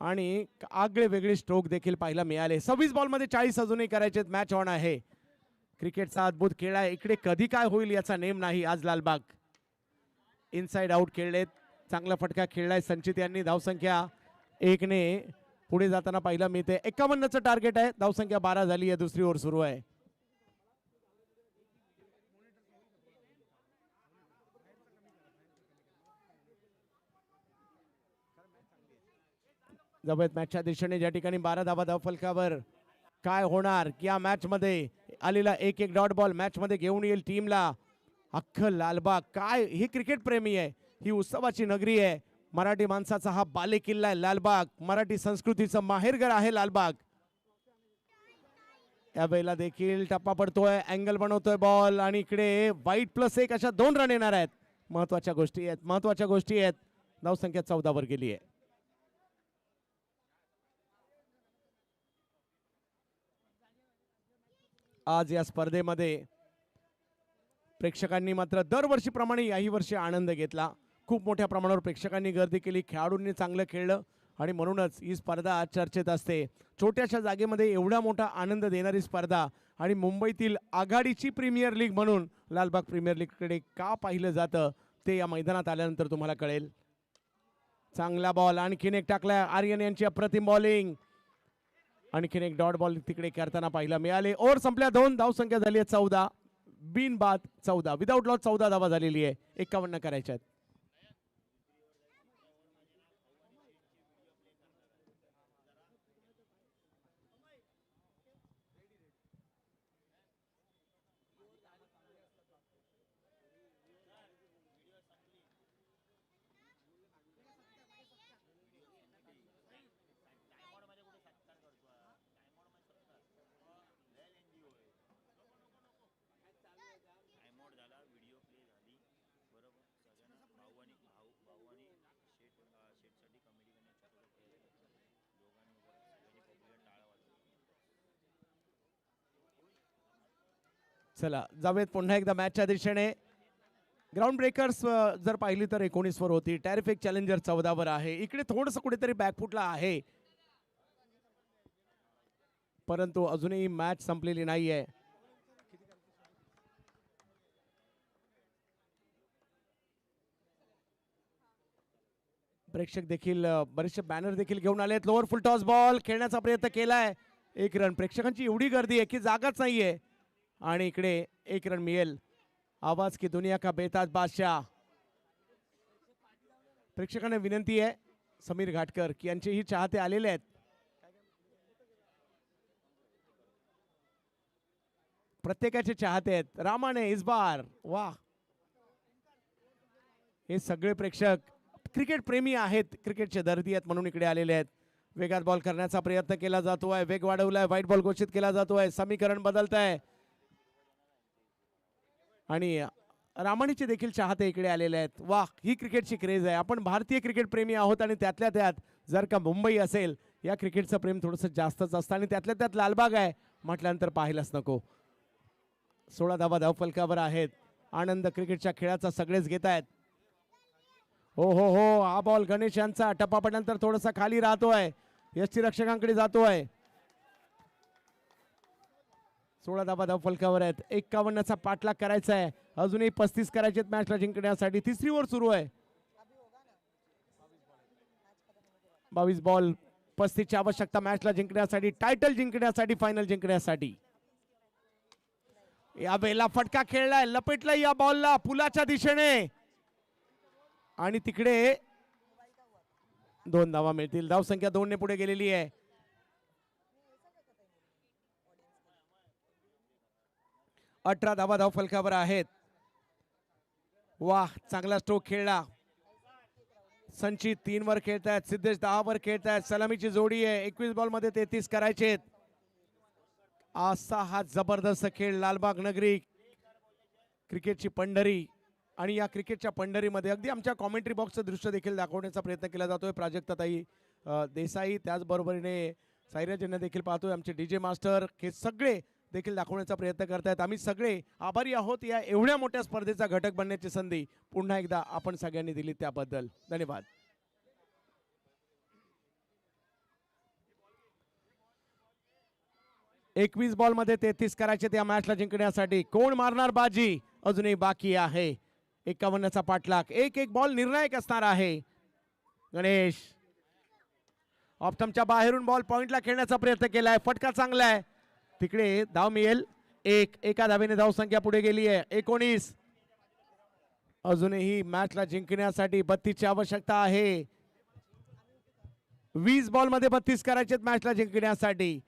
आणि आगळे वेगळे स्ट्रोक देखील पाहायला मिळाले. 26 बॉल मध्ये 40 अजूनही करायचे. मॅच ऑन आहे. क्रिकेटचा अद्भुत खेळ आहे. इकडे कधी काय होईल याचा नेम नाही. आज लालबाग इनसाइड आउट खेळलेत. चांगला फटका खेळलाय संचित यांनी. धावसंख्या 1 ने पुढे जाताना पाहायला मिळते. 51चं टार्गेट आहे. धावसंख्या 12 झाली आहे. दुसरी ओव्हर सुरू आहे. जवळ मॅचच्या दिशेने ज्या ठिकाणी 12 धावा धाव फलकावर. काय होणार या मॅच मध्ये. आलेला एक डॉट बॉल मॅच मध्ये घेऊन येईल टीमला. अख्खं लालबाग काय हे क्रिकेट प्रेमी आहे. ही उत्सवाची नगरी आहे. मराठी माणसाचा हा बालेकिल्ला आहे लालबाग. मराठी संस्कृतीचं माहेरघर आहे लालबाग. या वेळेला देखील टप्पा पडतोय. अँगल बनवतोय बॉल आणि इकडे वाईट +1 अशा 2 रन येणार आहेत. महत्वाच्या गोष्टी आहेत. धावसंख्या 14 वर गेली आहे. आज या स्पर्धेमध्ये प्रेक्षकांनी मात्र दरवर्षीप्रमाणे याही वर्षी आनंद घेतला. खूप मोठ्या प्रमाणावर प्रेक्षकांनी गर्दी केली. खेळाडूंनी चांगलं खेळलं आणि म्हणूनच ही स्पर्धा आज चर्चेत असते. छोट्याशा जागेमध्ये एवढा मोठा आनंद देणारी स्पर्धा आणि मुंबईतील आघाडीची प्रीमियर लीग म्हणून लालबाग प्रीमियर लीगकडे का पाहिलं जातं ते या मैदानात आल्यानंतर तुम्हाला कळेल. चांगला बॉल आणखीन एक टाकलाय. आर्यन यांची अप्रतिम बॉलिंग. आणखीन एक डॉट बॉल तिकडे करताना पाहायला मिळाले. ओव्हर संपल्या 2. धावसंख्या झाली आहे 14. बिन बाद 14. विदाउट लॉस 14 धावा झालेली आहे. 51 करायच्या आहेत. चला जाऊयात पुन्हा एकदा मॅचच्या दिशेने. ग्राउंड ब्रेकर्स जर पाहिली तर 19 वर होती. टॅरिफिक चॅलेंजर 14 वर आहे. इकडे थोडंसं कुठेतरी बॅकफुटला आहे, परंतु अजूनही मॅच संपलेली नाहीये. प्रेक्षक देखील बरेचसे बॅनर देखील घेऊन आलेत. लोअर फुल टॉस बॉल खेळण्याचा प्रयत्न केलाय. 1 रन. प्रेक्षकांची एवढी गर्दी आहे की जागाच नाहीये आणि इकडे 1 रन मिळेल. आवाज की दुनिया का बेताज बादशाह. प्रेक्षकांना विनंती आहे समीर घाटकर की यांचेही चाहते आलेले आहेत. प्रत्येकाचे चाहते आहेत. रामाने इस बार वाह. हे सगळे प्रेक्षक क्रिकेट प्रेमी आहेत, क्रिकेटचे दर्दी आहेत म्हणून इकडे आलेले आहेत. वेगात बॉल करण्याचा प्रयत्न केला जातोय. वेग वाढवलाय. व्हाईट बॉल घोषित केला जातोय. समीकरण बदलत आहे आणि रामाणीचे देखील चाहते इकडे आलेले आहेत. वाह, ही क्रिकेटची क्रेज आहे. आपण भारतीय क्रिकेट प्रेमी आहोत आणि त्यातल्या त्यात जर का मुंबई असेल या क्रिकेटचं प्रेम थोडंसं जास्तच असतं आणि त्यातल्या त्यात लालबाग आहे म्हटल्यानंतर पाहायलाच नको. 16 धावा धावफलकावर आहेत. आनंद क्रिकेटच्या खेळाचा सगळेच घेत आहेत. हो हो हो, हा बॉल गणेश यांचा टप्पा पडल्यानंतर थोडासा खाली राहतोय. यष्टीरक्षकांकडे जातोय. 16 धावा धावफलकावर आहेत. 51चा पाठलाग करायचा आहे. अजूनही 35 करायचे मॅचला जिंकण्यासाठी. 3री ओव्हर सुरू आहे. 22 बॉल 35ची आवश्यकता मॅचला जिंकण्यासाठी, टायटल जिंकण्यासाठी, फायनल जिंकण्यासाठी. या वेळेला फटका खेळलाय, लपेटलाय या बॉलला पुलाच्या दिशेने आणि तिकडे 2 धावा मिळतील. धावसंख्या 2 ने पुढे गेलेली आहे. अठरा धावा धावफलकावर आहेत. वाह, चांगला स्ट्रोक खेळला. संचित 3 वर खेळतायत. सिद्धेश 10 वर खेळतायत. सलामीची जोडी आहे. 21 बॉल मध्ये 33 करायचे. असा हा जबरदस्त खेळ. लालबाग नगरी क्रिकेटची पंढरी आणि या क्रिकेटच्या पंढरीमध्ये अगदी आमच्या कॉमेंट्री बॉक्सचं दृश्य देखील दाखवण्याचा प्रयत्न केला जातोय. प्राजक्ताताई देसाई, त्याचबरोबरीने साईराज यांना देखील पाहतोय. आमचे डीजे मास्टर हे सगळे देखील दाखवण्याचा प्रयत्न करतायत. आम्ही सगळे आभारी आहोत या एवढ्या मोठ्या स्पर्धेचा घटक बनण्याची संधी पुन्हा एकदा आपण सगळ्यांनी दिली त्याबद्दल धन्यवाद. एकवीस बॉल मध्ये 33 करायचे त्या मॅचला जिंकण्यासाठी. कोण मारणार बाजी अजूनही बाकी आहे. 51चा पाठलाग. एक बॉल निर्णायक असणार आहे. गणेश ऑप्टमच्या बाहेरून बॉल पॉइंटला खेळण्याचा प्रयत्न केलाय. फटका चांगला आहे. तिकडे धाव मिळेल. एका धावेने धावसंख्या पुढे गेली आहे. 19. अजूनही मॅचला जिंकण्यासाठी 32ची आवश्यकता आहे. 20 बॉल मध्ये 32 करायचे मॅचला जिंकण्यासाठी.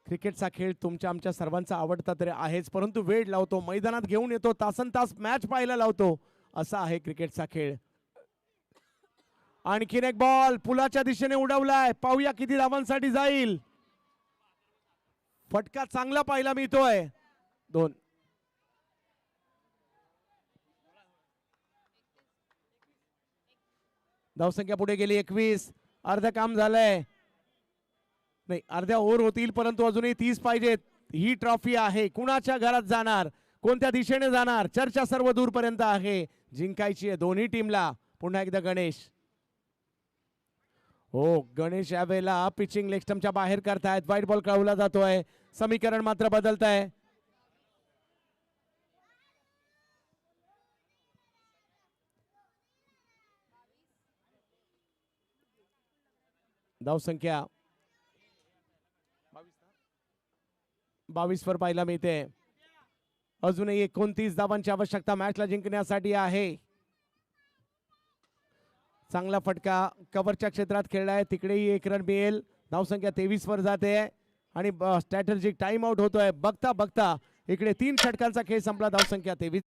क्रिकेटचा खेळ तुमच्या आमच्या सर्वांचा आवडता तरी आहेच, परंतु वेळ लावतो, मैदानात घेऊन येतो, तासन तास मॅच पाहायला लावतो. असा आहे क्रिकेटचा खेळ. आणखीन एक बॉल पुलाच्या दिशेने उडवलाय. पाहूया किती धावांसाठी जाईल. फटका चांगला पाहायला मिळतोय. 2. धावसंख्या पुढे गेली. 21. अर्ध काम झालंय. नाही, अर्ध्या ओव्हर होतील, परंतु अजूनही 30 पाहिजेत. ही ट्रॉफी आहे. कुणाच्या घरात जाणार, कोणत्या दिशेने जाणार, चर्चा सर्व दूरपर्यंत आहे. जिंकायची आहे दोन्ही टीमला. पुन्हा एकदा गणेश. हो, गणेश यावेळेला पिचिंग लेग स्टंपच्या बाहेर करतायत. व्हाईट बॉल कळवला जातोय. समीकरण मात्र बदलत आहे. धावसंख्या 22 वर पाहायला मिळते. अजूनही 29 धावांची आवश्यकता मॅचला जिंकण्यासाठी आहे. चांगला फटका कव्हरच्या क्षेत्रात खेळलाय. तिकडेही 1 रन मिळेल. धावसंख्या 23 वर जाते आणि स्ट्रॅटेजिक टाइम आउट होतोय. बघता बघता इकडे 3 षटकांचा खेळ संपला. धावसंख्या 23.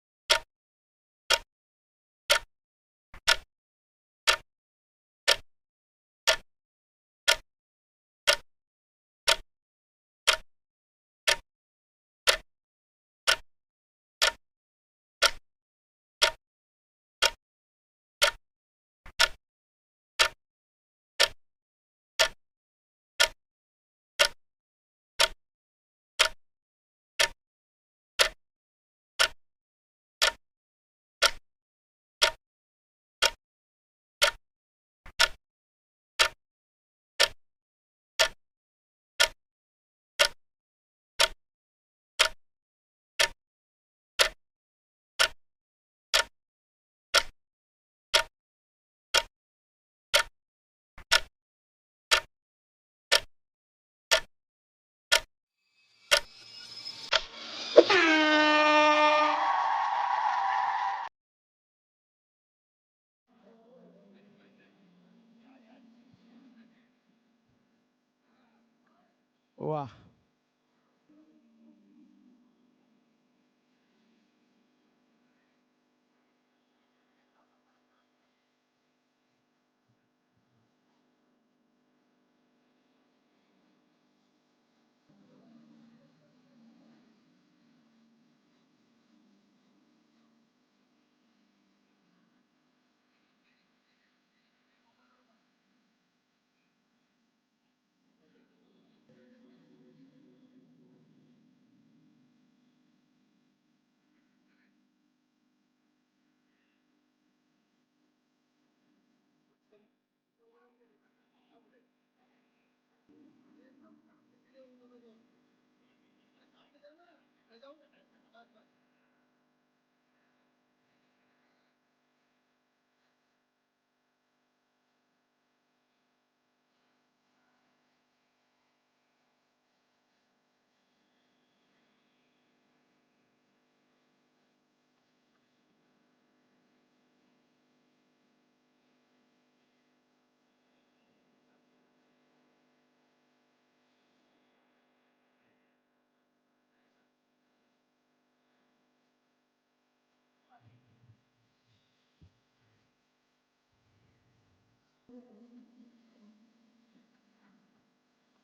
वा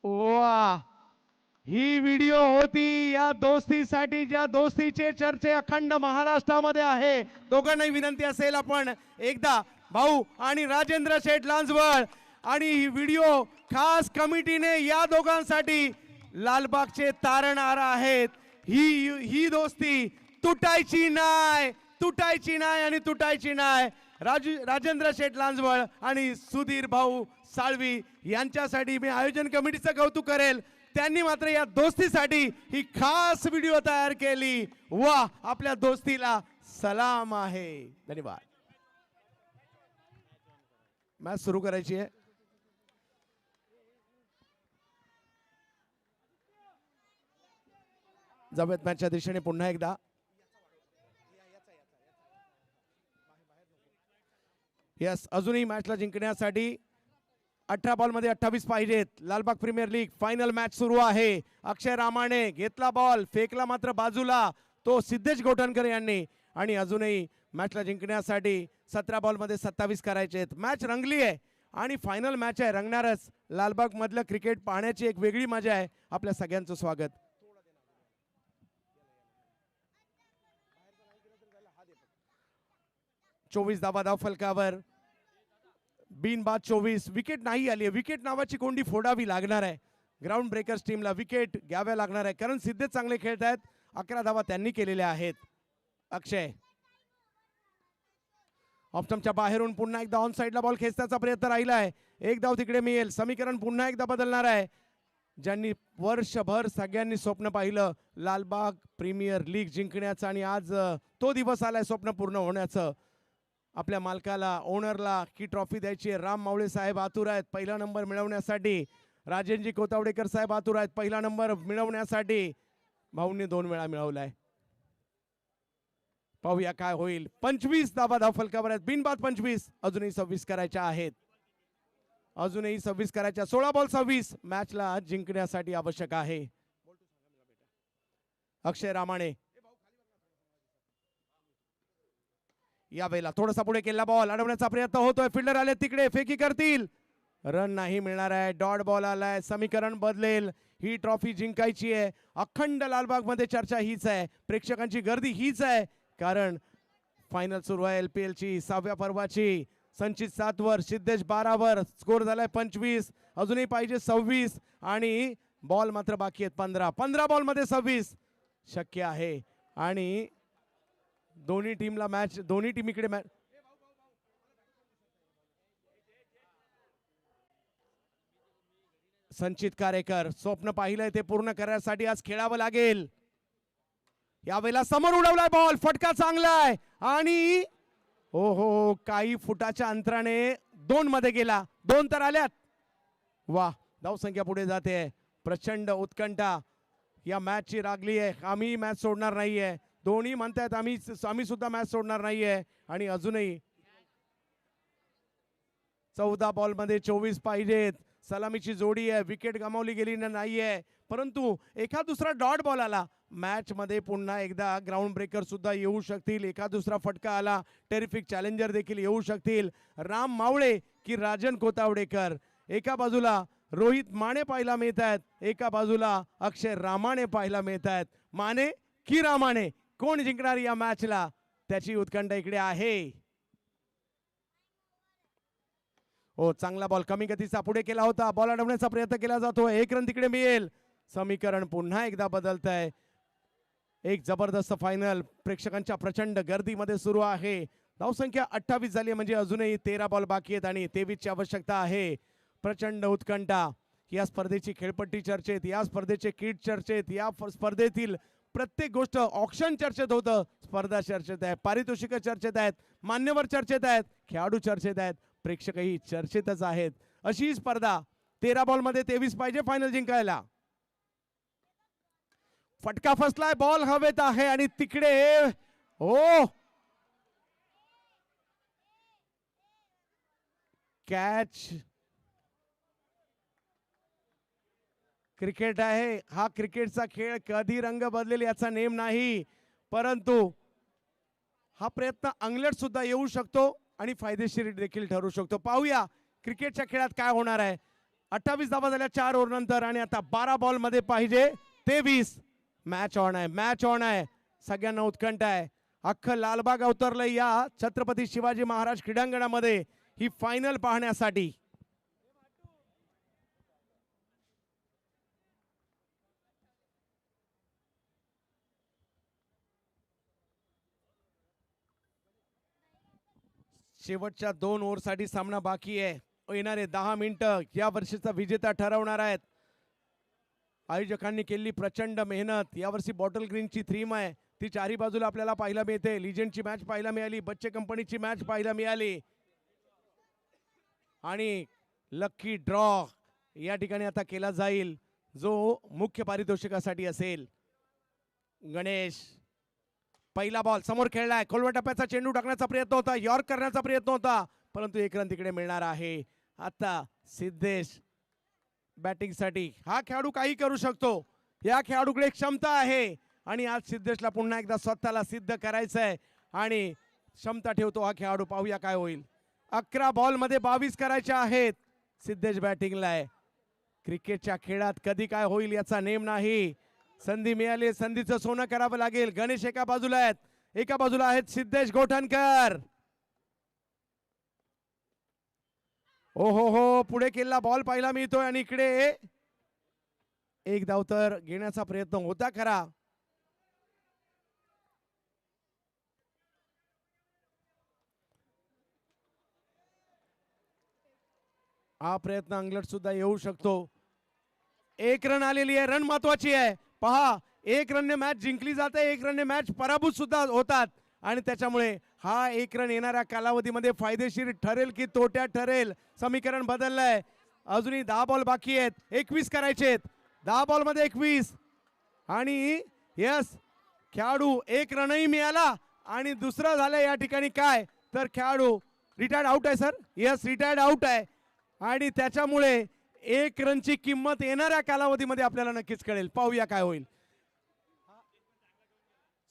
वा ही व्हिडिओ होती या दोस्तीसाठी, ज्या दोस्तीचे चर्चे अखंड महाराष्ट्रामध्ये आहे. दोघांनाही विनंती असेल आपण एकदा भाऊ आणि राजेंद्र शेठ लांजवळ आणि ही व्हिडिओ खास कमिटीने या दोघांसाठी लालबागचे तारणहार आहेत. ही दोस्ती तुटायची नाही, तुटायची नाही आणि तुटायची नाही. राजेंद्र शेठ लांजवळ आणि सुधीर भाऊ साळवी यांच्यासाठी मी आयोजन कमिटीचं कौतुक करेल. त्यांनी मात्र या दोस्तीसाठी ही खास व्हिडिओ तयार केली. वा आपल्या दोस्तीला सलाम आहे. धन्यवाद. मॅच सुरू करायची आहे. जाऊयात मॅचच्या दिशेने पुन्हा एकदा. यस अजूनही मॅचला जिंकण्यासाठी 18 बॉलमध्ये 28 पाहिजेत. Lalbaug premier league final match सुरू आहे. अक्षय रामाने घेतला बॉल, फेकला मात्र बाजूला तो सिद्धेश गोठणकर यांनी. आणि अजूनही मॅचला जिंकण्यासाठी 17 बॉलमध्ये 27 करायचे आहेत. मॅच रंगली आहे आणि फायनल मॅच आहे, रंगणारच. लालबाग मधलं क्रिकेट पाहण्याची एक वेगळी मजा आहे. आपल्या सगळ्यांचं स्वागत. चोवीस धाव फलकावर, बिनबाद 24. विकेट नाही आली, विकेट नावाची कोंडी फोडावी लागणार आहे. ग्राउंड ब्रेकर्स टीमला विकेट घ्याव्या लागणार आहे कारण सिद्धेश चांगले खेळत आहेत. 11 धावा त्यांनी केलेल्या आहेत. अक्षय ऑप्शनच्या बाहेरून पुन्हा एकदा ऑन साइडला बॉल खेचण्याचा प्रयत्न राहिला आहे. एक धाव तिकडे मिळेल. समीकरण पुन्हा एकदा बदलणार आहे. ज्यांनी वर्षभर सगळ्यांनी स्वप्न पाहिलं लालबाग प्रीमियर लीग जिंकण्याचं आणि आज तो दिवस आलाय स्वप्न पूर्ण होण्याचं. आपल्या मालकाला, ओनरला की ट्रॉफी द्यायची आहे. राम मावळे साहेब आतुर आहेत पहिला नंबर मिळवण्यासाठी. राजेंजी कोतावडेकर साहेब आतुर आहेत पहिला नंबर मिळवण्यासाठी. भाऊंनी 2 वेळा मिळवलाय. पाहूया काय होईल. 25 धाव फलकावर आहेत. बिनबाद 25. अजूनही 26 करायच्या आहेत. अजूनही 26 करायच्या. 16 बॉल 26 मॅचला जिंकण्यासाठी आवश्यक आहे. अक्षय रामाने यावेळेला थोडासा पुढे केला बॉल अडवण्याचा प्रयत्न होतोय. फिल्डर आले तिकडे, फेकी करतील. रन नाही मिळणार आहे. डॉट बॉल आलाय. समीकरण बदलेल. ही ट्रॉफी जिंकायची आहे. अखंड लालबाग मध्ये चर्चा हीच आहे, प्रेक्षकांची गर्दी हीच आहे कारण फायनल सुरू आहे LPL ची 6व्या पर्वाची. संचित 7 वर, सिद्धेश 12 वर. स्कोर झालाय 25. अजूनही पाहिजे 26 आणि बॉल मात्र बाकी आहेत 15. 15 बॉल मध्ये 26 शक्य आहे आणि दोन्ही टीमला मॅच, दोन्ही टीम इकडे मॅच. संचित कारेकर स्वप्न पाहिलंय ते पूर्ण करण्यासाठी आज खेळावं लागेल. यावेळेला समोर उडवलाय बॉल, फटका चांगलाय आणि हो हो काही फुटाच्या अंतराने 2 मध्ये गेला. 2 तर आल्यात. वा धावसंख्या पुढे जाते. प्रचंड उत्कंठा या मॅचची लागली आहे. आम्ही मॅच सोडणार नाहीये. दोन्ही म्हणतायत आम्ही सुद्धा मॅच सोडणार नाहीये. आणि अजूनही 14 बॉल मध्ये 24 पाहिजेत. सलामीची जोडी आहे, विकेट गमावली गेली नाहीये, परंतु एका दुसरा डॉट बॉल आला. मॅच मध्ये पुन्हा एकदा ग्राउंड ब्रेकर सुद्धा येऊ शकतील. एका दुसरा फटका आला, टेरिफिक चॅलेंजर देखील येऊ शकतील. राम मावळे की राजन कोतावडेकर, एका बाजूला रोहित माने पाहायला मिळत आहेत, एका बाजूला अक्षय रामाने पाहायला मिळत आहेत. माने की रामाने, कोण जिंकणार या मॅचला, त्याची उत्कंठा इकडे आहे. हो, चांगला बॉल कमी गतीचा पुढे केला होता, बॉल अडवण्याचा प्रयत्न केला जातो. 1 रन तिकडे मिळेल. समीकरण पुन्हा एकदा बदलत आहे. एक जबरदस्त फायनल प्रेक्षकांच्या प्रचंड गर्दीमध्ये सुरू आहे. धावसंख्या 28 झाली, म्हणजे अजूनही 13 बॉल बाकी आहेत आणि 23 ची आवश्यकता आहे. प्रचंड उत्कंठा. या स्पर्धेची खेळपट्टी चर्चेत, या स्पर्धेचे किट चर्चेत, या स्पर्धेतील प्रत्येक गोष्ट, ऑक्शन चर्चेत होतं, स्पर्धा चर्चेत आहे, पारितोषिक चर्चेत आहेत, मान्यवर चर्चेत आहेत, खेळाडू चर्चेत आहेत, प्रेक्षकही चर्चेतच आहेत. अशी स्पर्धा 13 बॉल मध्ये 23 पाहिजे फायनल जिंकायला. फटका फसलाय, बॉल हवेत आहे आणि तिकडे हो कॅच. क्रिकेट आहे हा, क्रिकेटचा खेळ कधी रंग बदलेल याचा नेम नाही, परंतु हा प्रयत्न अंगलट सुद्धा येऊ शकतो आणि फायदेशीर देखील ठरू शकतो. पाहूया क्रिकेटच्या खेळात काय होणार आहे. 28 धावा झाल्या 4 ओव्हर नंतर आणि आता 12 बॉल मध्ये पाहिजे 23. मॅच ऑन आहे, मॅच ऑन आहे. सगळ्यांना उत्कंठा आहे. अख्खं लालबाग अवतरलंय या छत्रपती शिवाजी महाराज क्रीडांगणामध्ये ही फायनल पाहण्यासाठी. शेवटच्या 2 ओव्हरसाठी सामना बाकी आहे. येणारे 10 मिनिटं या वर्षीचा विजेता ठरवणार आहेत. आयोजकांनी केलेली प्रचंड मेहनत. यावर्षी बॉटल ग्रीनची थीम आहे, ती चारी बाजूला आपल्याला पाहायला मिळते. लिजेंडची मॅच पाहायला मिळाली, बच्चे कंपनीची मॅच पाहायला मिळाली आणि लकी ड्रॉ या ठिकाणी आता केला जाईल, जो मुख्य पारितोषिकासाठी असेल. गणेश, पहिला बॉल समोर खेळलाय, खोलवर टप्प्याचा चेंडू टाकण्याचा प्रयत्न होता, यॉर्क करण्याचा प्रयत्न होता, परंतु 1 रन तिकडे मिळणार आहे. आता सिद्धेश बॅटिंग साठी. हा खेळाडू काही करू शकतो, या खेळाडूकडे क्षमता आहे आणि आज सिद्धेशला पुन्हा एकदा स्वतःला सिद्ध करायचं आहे आणि क्षमता ठेवतो हा खेळाडू. पाहूया काय होईल. 11 बॉल मध्ये 22 करायचे आहेत. सिद्धेश बॅटिंगला आहे. क्रिकेटच्या खेळात कधी काय होईल याचा नेम नाही. संधी मिळाली, संधीचं सोनं करावं लागेल. गणेश एका बाजूला आहेत, एका बाजूला आहेत सिद्धेश गोठणकर. ओ हो, पुढे केलेला बॉल पाहायला मिळतोय आणि इकडे एक धाव तर घेण्याचा प्रयत्न होता खरा. हा प्रयत्न अंगलट सुद्धा येऊ शकतो. 1 रन आलेली आहे, रन महत्वाची आहे. पहा, 1 रनने मॅच जिंकली जाते, 1 रनने मॅच पराभूत सुद्धा होतात आणि त्याच्यामुळे हा 1 रन येणाऱ्या कालावधीमध्ये फायदेशीर ठरेल की तोट्यात ठरेल. समीकरण बदललंय. अजूनही 10 बॉल बाकी आहेत, 21 करायचे आहेत. 10 बॉल मध्ये 21 आणि यस, खेळाडू 1 रनही मिळाला आणि दुसरं झालं या ठिकाणी काय तर खेळाडू रिटायर्ड आउट आहे. सर यस, रिटायर्ड आउट आहे आणि त्याच्यामुळे 1 रनची किंमत येणाऱ्या कालावधीमध्ये आपल्याला नक्कीच कळेल. पाहूया काय होईल.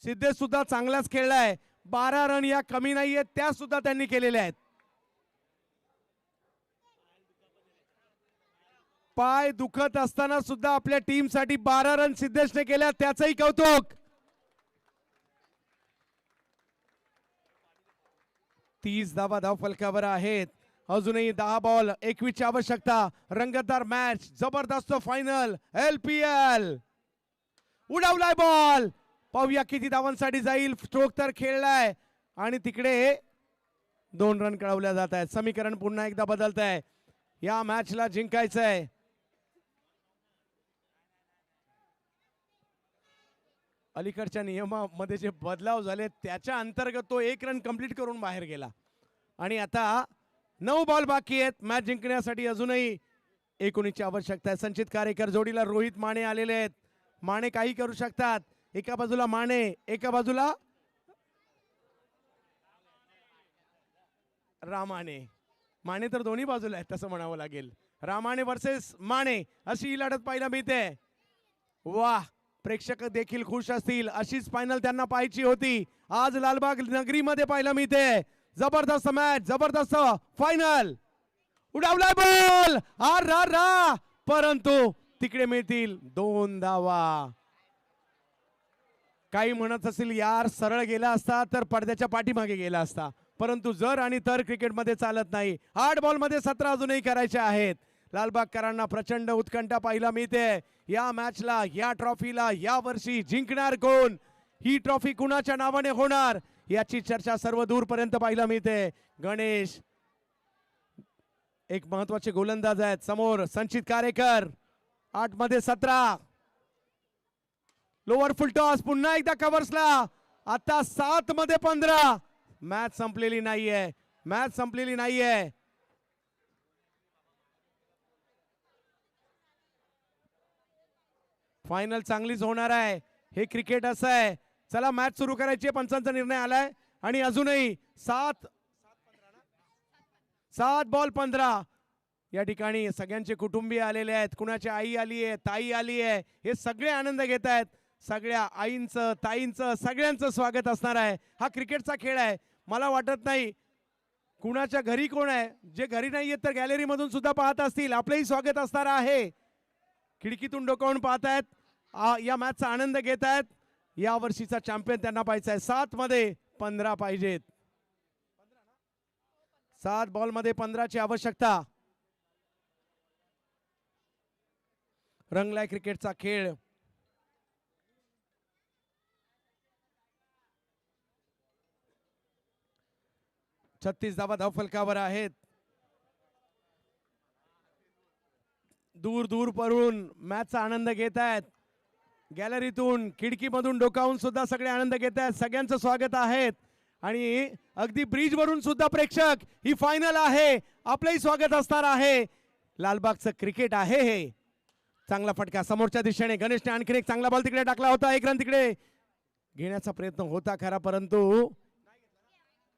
सिद्धेश सुद्धा चांगलाच खेळलाय. 12 रन या कमी नाहीये, त्या सुद्धा त्यांनी केलेल्या आहेत. पाय दुखत असताना सुद्धा आपल्या टीम साठी 12 रन सिद्धेशने केल्या, त्याचंही कौतुक. 30 धावा धाव फलकावर आहेत. अजूनही 10 बॉल 21 ची आवश्यकता. रंगतदार मॅच, जबरदस्त फायनल. LPL उडवलाय ball. पाहूया किती धावांसाठी जाईल. स्ट्रोक तर खेळलाय आणि तिकडे 2 रन कळवल्या जात आहेत. समीकरण पुन्हा एकदा बदलत आहे. या मॅचला जिंकायचं आहे. अलीकडच्या नियमामध्ये जे बदलाव झाले त्याच्या अंतर्गत तो 1 रन कंप्लीट करून बाहेर गेला आणि आता 9 बॉल बाकी आहेत. मॅच जिंकण्यासाठी अजूनही 19 ची आवश्यकता आहे. संचित कारेकर जोडीला रोहित माने आलेले आहेत. माने काही करू शकतात. एका बाजूला माने, एका बाजूला रामाने. माने तर दोन्ही बाजूला आहेत तसं म्हणावं लागेल. रामाने वर्सेस माने अशी ही लढत पाहायला मिळते. वाह, प्रेक्षक देखील खुश असतील अशीच फायनल त्यांना पाहायची होती. आज लालबाग नगरीमध्ये पाहायला मिळते. जबरदस्त मॅच, जबरदस्त फायनल. उडावलाय बॉल, रा परंतु तिकडे मिळतील 2 धावा. काही म्हणत असेल यार सरळ गेला असता तर पडद्याच्या पाठीमागे गेला असता, परंतु जर आणि तर क्रिकेटमध्ये चालत नाही. 8 बॉलमध्ये 17 अजूनही करायचे आहेत. लालबागकरांना प्रचंड उत्कंठा पाहायला मिळते. या मॅचला, या ट्रॉफीला या वर्षी जिंकणार कोण, ही ट्रॉफी कुणाच्या नावाने होणार याची चर्चा सर्व दूरपर्यंत पाहायला मिळते. गणेश एक महत्वाचे गोलंदाज आहेत. समोर संचित कारेकर. 8 मध्ये 17. लोअर फुल टॉस पुन्हा एकदा कव्हर्सला. आता 7 मध्ये 15. मॅच संपलेली नाहीये, मॅच संपलेली नाहीये. फायनल चांगलीच होणार आहे. हे क्रिकेट असं आहे. चला मॅच सुरू करायची. पंचांचा निर्णय आलाय आणि अजूनही 7 बॉल 15. या ठिकाणी सगळ्यांचे कुटुंबीय आलेले आहेत. कुणाची आई आली आहे, ताई आली आहे. हे सगळे आनंद घेत आहेत. सगळ्या आईंचं, ताईंचं, सगळ्यांचं स्वागत असणार आहे. हा क्रिकेटचा खेळ आहे. मला वाटत नाही कुणाच्या घरी कोण आहे, जे घरी नाही आहेत तर गॅलरी मधून सुद्धा पाहत असतील. आपलंही स्वागत असणार आहे. खिडकीतून डोकावून पाहतायत, या मॅचचा आनंद घेत आहेत. या वर्षीचा चॅम्पियन त्यांना पाहायचा आहे. 7 मध्ये 15 पाहिजेत. 7 बॉल मध्ये 15 ची आवश्यकता. रंगलाय क्रिकेटचा खेळ. छत्तीस धावा धावफलकावर आहेत. दूर दूर परून मॅचचा आनंद घेत आहेत. गॅलरीतून, खिडकीमधून डोकावून सुद्धा सगळे आनंद घेत आहेत. सगळ्यांचं स्वागत आहे. आणि अगदी ब्रिज वरून सुद्धा प्रेक्षक, ही फायनल आहे, आपलंही स्वागत असणार आहे. लालबागचं क्रिकेट आहे हे. चांगला फटका समोरच्या दिशेने. गणेशने आणखी एक चांगला बॉल तिकडे टाकला होता. 1 रन तिकडे घेण्याचा प्रयत्न होता खरा, परंतु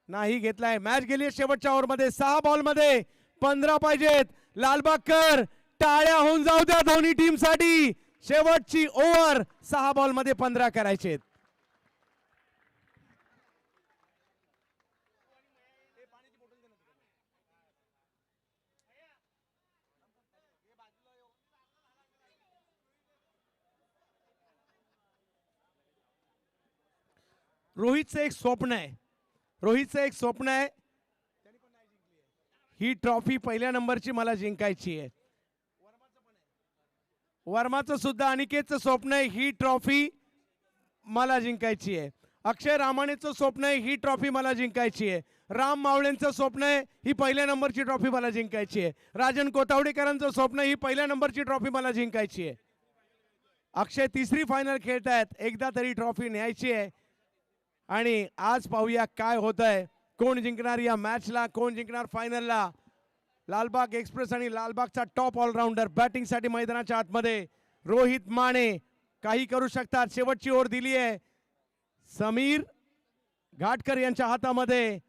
नाही घेतलाय. मॅच गेली शेवटच्या ओव्हरमध्ये. 6 बॉल मध्ये 15 पाहिजेत. लालबागकर टाळ्या होऊन जाऊ द्या दोन्ही टीम साठी. शेवटची ओव्हर 6 बॉल मध्ये 15 करायचे. रोहितचं एक स्वप्न आहे. रोहितचं एक स्वप्न आहे, ही ट्रॉफी पहिल्या नंबरची मला जिंकायची आहे. वर्माचं सुद्धा अनिकेतचं स्वप्न आहे, ही ट्रॉफी मला जिंकायची आहे. अक्षय रामाणेचं स्वप्न आहे, ही ट्रॉफी मला जिंकायची आहे. राम मावळेंचं स्वप्न आहे, ही पहिल्या नंबरची ट्रॉफी मला जिंकायची आहे. राजन कोतावडेकरांचं स्वप्न आहे, ही पहिल्या नंबरची ट्रॉफी मला जिंकायची आहे. अक्षय 3री फायनल खेळतायत. एकदा तरी ट्रॉफी न्यायची आहे. आणि आज पाहूया काय होतंय, कोण जिंकणार या मॅचला, कोण जिंकणार फायनलला. लालबाग एक्सप्रेस आणि लालबागचा टॉप ऑलराऊंडर बॅटिंगसाठी मैदानाच्या आतमध्ये. रोहित माने काही करू शकतात. शेवटची ओव्हर दिली आहे समीर घाटकर यांच्या हातामध्ये.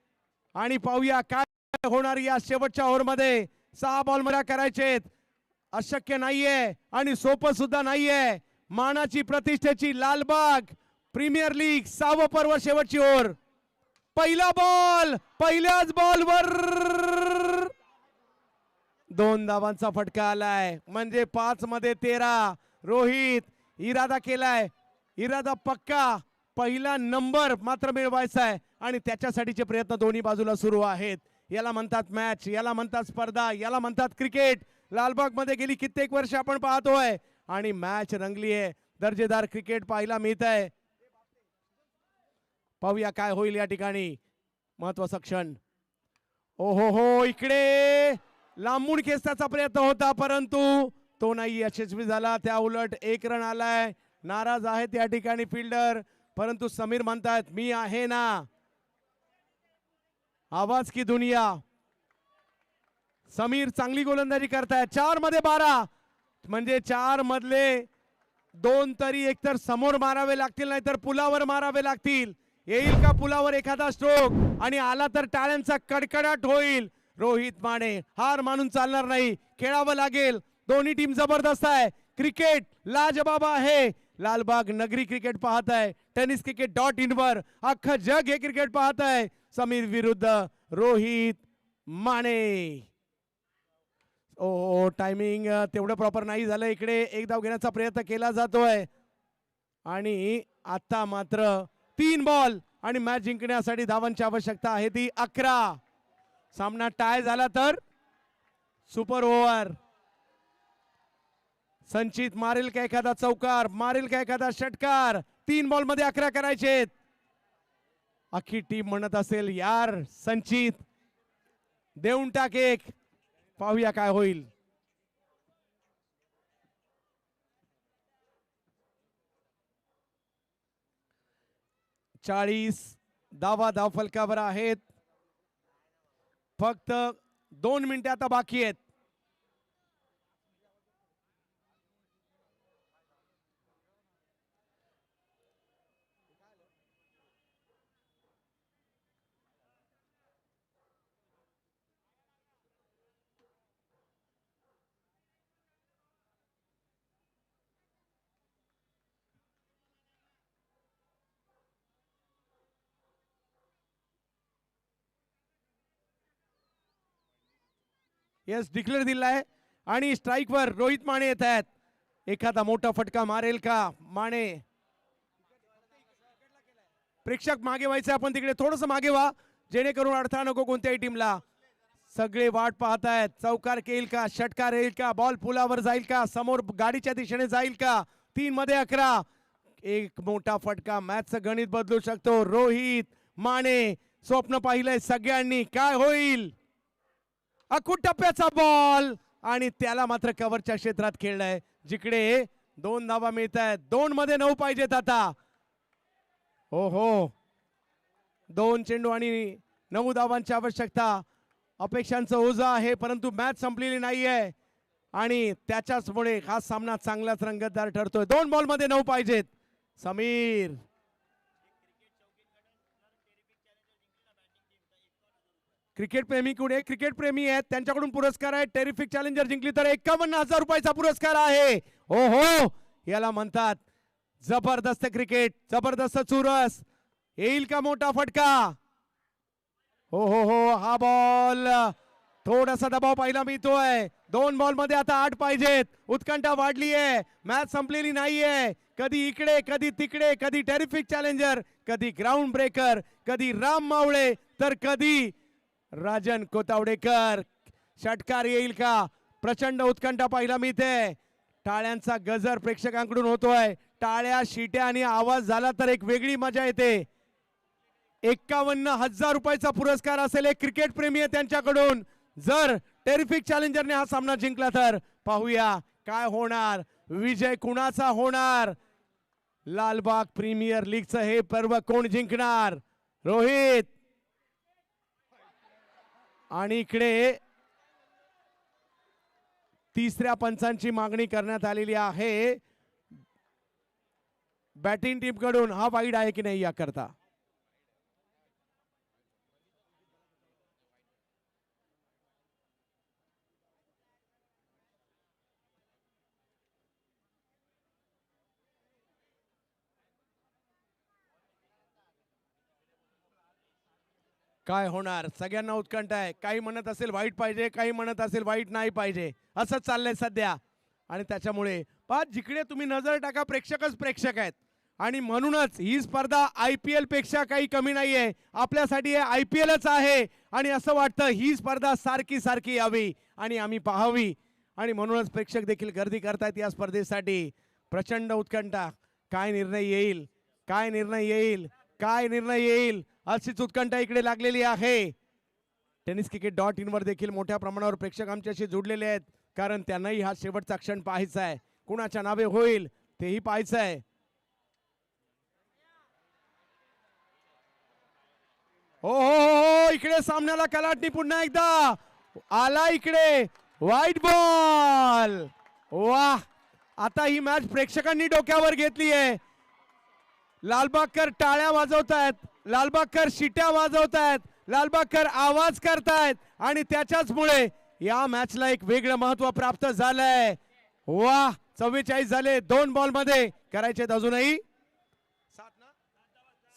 आणि पाहूया काय होणार या शेवटच्या ओव्हरमध्ये. 6 बॉल मध्ये करायचेत. अशक्य नाहीये आणि सोपं सुद्धा नाहीये. मानाची, प्रतिष्ठेची लालबाग प्रीमियर लीग 6वं पर्व, शेवटची ओव्हर. पहिला बॉल, पहिल्याच बॉलवर 2 धावांचा फटका आलाय. म्हणजे 5 मध्ये 13. रोहित इरादा केलाय, इरादा पक्का. पहिला नंबर मात्र मिळवायचा आहे आणि त्याच्यासाठीचे प्रयत्न दोन्ही बाजूला सुरू आहेत. याला म्हणतात मॅच, याला म्हणतात स्पर्धा, याला म्हणतात क्रिकेट. लालबाग मध्ये गेली कित्येक वर्ष आपण पाहतोय आणि मॅच रंगली आहे. दर्जेदार क्रिकेट पाहायला मिळत आहे. पाहूया काय होईल या ठिकाणी. महत्वाचा क्षण. ओहो हो, इकडे लांबून खेचण्याचा प्रयत्न होता, परंतु तो नाही यशस्वी झाला. त्या उलट 1 रन आलाय. नाराज आहेत या ठिकाणी फिल्डर, परंतु समीर म्हणतात मी आहे ना. आवाज की दुनिया. समीर चांगली गोलंदाजी करतायत. 4 मध्ये 12. म्हणजे 4 मधले 2 तरी एकतर समोर मारावे लागतील, नाहीतर पुलावर मारावे लागतील. येईल का पुलावर एखादा स्ट्रोक, आणि आला तर टाळ्यांचा कडकडाट होईल. रोहित माने हार मानून चालणार नाही, खेळावं लागेल. दोन्ही टीम जबरदस्त आहे. क्रिकेट लाजबाब आहे. लालबाग नगरी क्रिकेट पाहत आहे. टेनिस क्रिकेट .in वर अख्खं जग हे क्रिकेट पाहत आहे. समीर विरुद्ध रोहित माने. ओ टायमिंग तेवढं प्रॉपर नाही झालं. इकडे एक धाव घेण्याचा प्रयत्न केला जातोय आणि आता मात्र 3 बॉल आणि मॅच जिंकण्यासाठी धावांची आवश्यकता आहे ती 11. सामना टाय झाला तर सुपर ओव्हर. संचित मारेल का एखादा चौकार, मारेल का एखादा षटकार. 3 बॉल मध्ये 11 करायचेत. अख्खी टीम म्हणत असेल यार संचित देऊन टाक एक. पाहूया काय होईल. चाळीस धावा धाव फलकावर आहेत. फक्त 2 मिनिटे आता बाकी आहेत. यस डिक्लेअर दिलाय आणि स्ट्राइक वर रोहित माने येत आहेत. एखादा मोठा फटका मारेल का माने. प्रेक्षक मागे व्हायचे, आपण तिकडे थोडस मागे व्हा जेणेकरून अडथळा नको कोणत्याही टीमला. सगळे वाट पाहतायत. चौकार येईल का, षटकार येईल का, बॉल पुलावर जाईल का, समोर गाडीच्या दिशेने जाईल का. 3 मध्ये 11. एक मोठा फटका मॅचचं गणित बदलू शकतो. रोहित माने स्वप्न पाहिलंय सगळ्यांनी, काय होईल. अखूट टप्प्याचा बॉल आणि त्याला मात्र कव्हरच्या क्षेत्रात खेळलाय जिकडे 2 धावा मिळत आहेत. 2 मध्ये 9 पाहिजेत आता. हो हो 2 चेंडू आणि 9 धावांची आवश्यकता. अपेक्षांचं ओझं आहे परंतु मॅच संपलेली नाहीये आणि त्याच्याचमुळे हा सामना चांगलाच रंगतदार ठरतोय. 2 बॉल मध्ये 9 पाहिजेत. समीर क्रिकेट प्रेमी आहेत त्यांच्याकडून पुरस्कार आहे. टेरिफिक चॅलेंजर जिंकली तर 51,000 रुपयाचा पुरस्कार आहे. हो हो याला म्हणतात जबरदस्त क्रिकेट, जबरदस्त चुरस. येईल का मोठा फटका. हो हो हो हा बॉल थोडासा दबाव पाहायला मिळतोय. 2 बॉल मध्ये आता 8 पाहिजेत. उत्कंठा वाढली आहे. मॅच संपलेली नाहीये. कधी इकडे कधी तिकडे, कधी टेरिफिक चॅलेंजर, कधी ग्राउंड ब्रेकर, कधी राम मावळे तर कधी राजन कोतावडेकर. षटकार येईल का. प्रचंड उत्कंठा पाहायला मिळते. टाळ्यांचा गजर प्रेक्षकांकडून होतोय. टाळ्या शिट्या आणि आवाज झाला तर एक वेगळी मजा येते. 51,000 रुपयाचा पुरस्कार असेल. एक क्रिकेट प्रेमी आहे त्यांच्याकडून. जर टेरिफिक चॅलेंजरने हा सामना जिंकला तर पाहूया काय होणार. विजय कुणाचा होणार. लालबाग प्रीमियर लीगचं हे पर्व कोण जिंकणार. रोहित आणि इकडे तिसऱ्या पंचांची मागणी करण्यात आलेली आहे बॅटिंग टीम कडून. हा वाईड आहे की नाही याकरता. काय होणार सगळ्यांना उत्कंठा आहे. काही म्हणत असेल वाईट पाहिजे, काही म्हणत असेल वाईट नाही पाहिजे. असंच चाललंय सध्या आणि त्याच्यामुळे जिकडे तुम्ही नजर टाका प्रेक्षकच प्रेक्षक आहेत आणि म्हणूनच ही स्पर्धा IPL पेक्षा काही कमी नाहीये. आपल्यासाठी हे IPLच आहे आणि असं वाटतं ही स्पर्धा सारखी सारखी यावी आणि आम्ही पाहावी आणि म्हणूनच प्रेक्षक देखील गर्दी करतायत या स्पर्धेसाठी. प्रचंड उत्कंठा. काय निर्णय येईल, काय निर्णय येईल, काय निर्णय येईल अशीच उत्कंठा इकडे लागलेली आहे. टेनिस क्रिकेट .in वर देखील मोठ्या प्रमाणावर प्रेक्षक आमच्याशी जोडलेले आहेत कारण त्यांनाही हा शेवटचा क्षण पाहायचा आहे. कुणाच्या नावे होईल तेही पाहायचं आहे. हो हो हो इकडे सामन्याला कलाटणी पुन्हा एकदा आला. इकडे व्हाईट बॉल. वाह आता ही मॅच प्रेक्षकांनी डोक्यावर घेतली आहे. लालबागकर टाळ्या वाजवतायत, लालबागकर शिट्या वाजवतायत, लालबागकर आवाज करतायत आणि त्याच्याचमुळे या मॅचला एक वेगळं महत्व प्राप्त झालंय. वा 44 झाले 2 बॉल मध्ये, करायचे अजूनही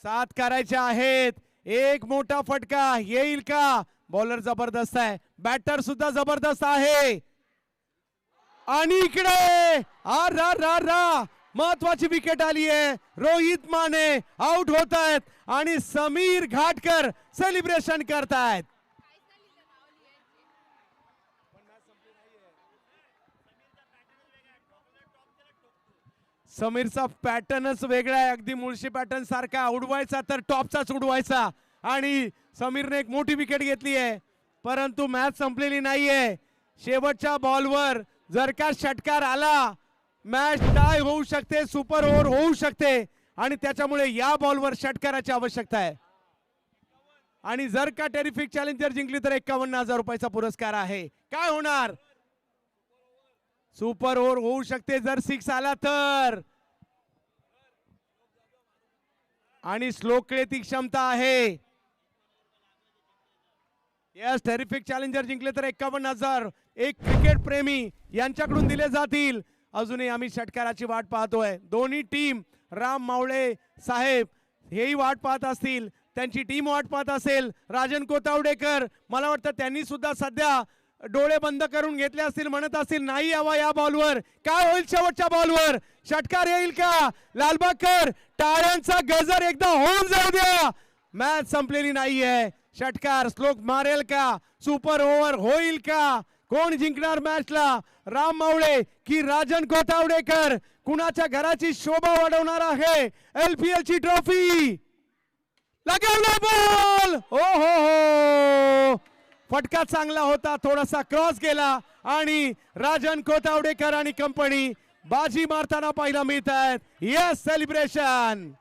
7 करायचे आहेत. एक मोठा फटका येईल का? बॉलर जबरदस्त आहे, बॅटर सुद्धा जबरदस्त आहे. आणि इकडे महत्वाची विकेट आली आहे. रोहित माने आउट होत आहेत आणि समीर घाटकर सेलिब्रेशन करतायत. समीरचा पॅटर्नच वेगळा आहे, अगदी मुळशी पॅटर्न सारखा. उडवायचा तर टॉपचाच उडवायचा. आणि समीरने एक मोठी विकेट घेतली आहे, परंतु मॅच संपलेली नाहीये. शेवटच्या बॉलवर जर का षटकार आला, मॅच टाय होऊ शकते, सुपर ओव्हर होऊ शकते. आणि त्याच्यामुळे या बॉलवर षटकाराची आवश्यकता आहे. आणि जर का टेरिफिक चॅलेंजर जिंकली तर 51,000 रुपयाचा पुरस्कार आहे. काय होणार? सुपर ओव्हर होऊ शकते जर 6 आला तर. आणि स्लोकडे ती क्षमता आहे. यस, टेरिफिक चॅलेंजर जिंकले तर 51,000 एक क्रिकेट प्रेमी यांच्याकडून दिले जातील. अजूनही आम्ही षटकाराची वाट पाहतोय. दोन्ही टीम, राम मावळे साहेब हेही वाट पाहत असतील, त्यांची टीम वाट पाहत असेल. राजन कोतावडेकर मला वाटतं त्यांनी सुद्धा सध्या डोळे बंद करून घेतले असतील, म्हणत असतील नाही यावा या बॉलवर. काय होईल शेवटच्या बॉलवर? षटकार येईल का? लालबागकर टाळ्यांचा गजर एकदा होऊन जाऊ द्या. मॅच संपलेली नाहीये. षटकार स्लोक मारेल का? सुपर ओव्हर होईल का? कोण जिंकणार मॅचला? राम मावळे की राजन कोतावडेकर? कुणाच्या घराची शोभा वाढवणार आहे LPL ची ट्रॉफी? लागला बॉल. हो हो हो, फटका चांगला होता, थोडासा क्रॉस गेला आणि राजन कोतावडेकर आणि कंपनी बाजी मारताना पाहायला मिळत आहेत. Yes, celebration.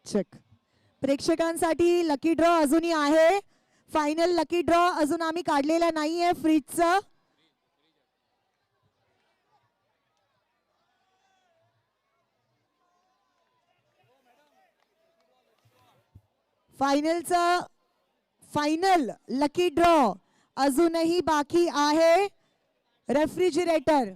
चेक. प्रेक्षकांसाठी लकी ड्रॉ अजूनही आहे. फायनल लकी ड्रॉ अजून आम्ही काढलेला नाहीये फ्रीजचं. फायनल लकी ड्रॉ अजूनही बाकी आहे. रेफ्रिजरेटर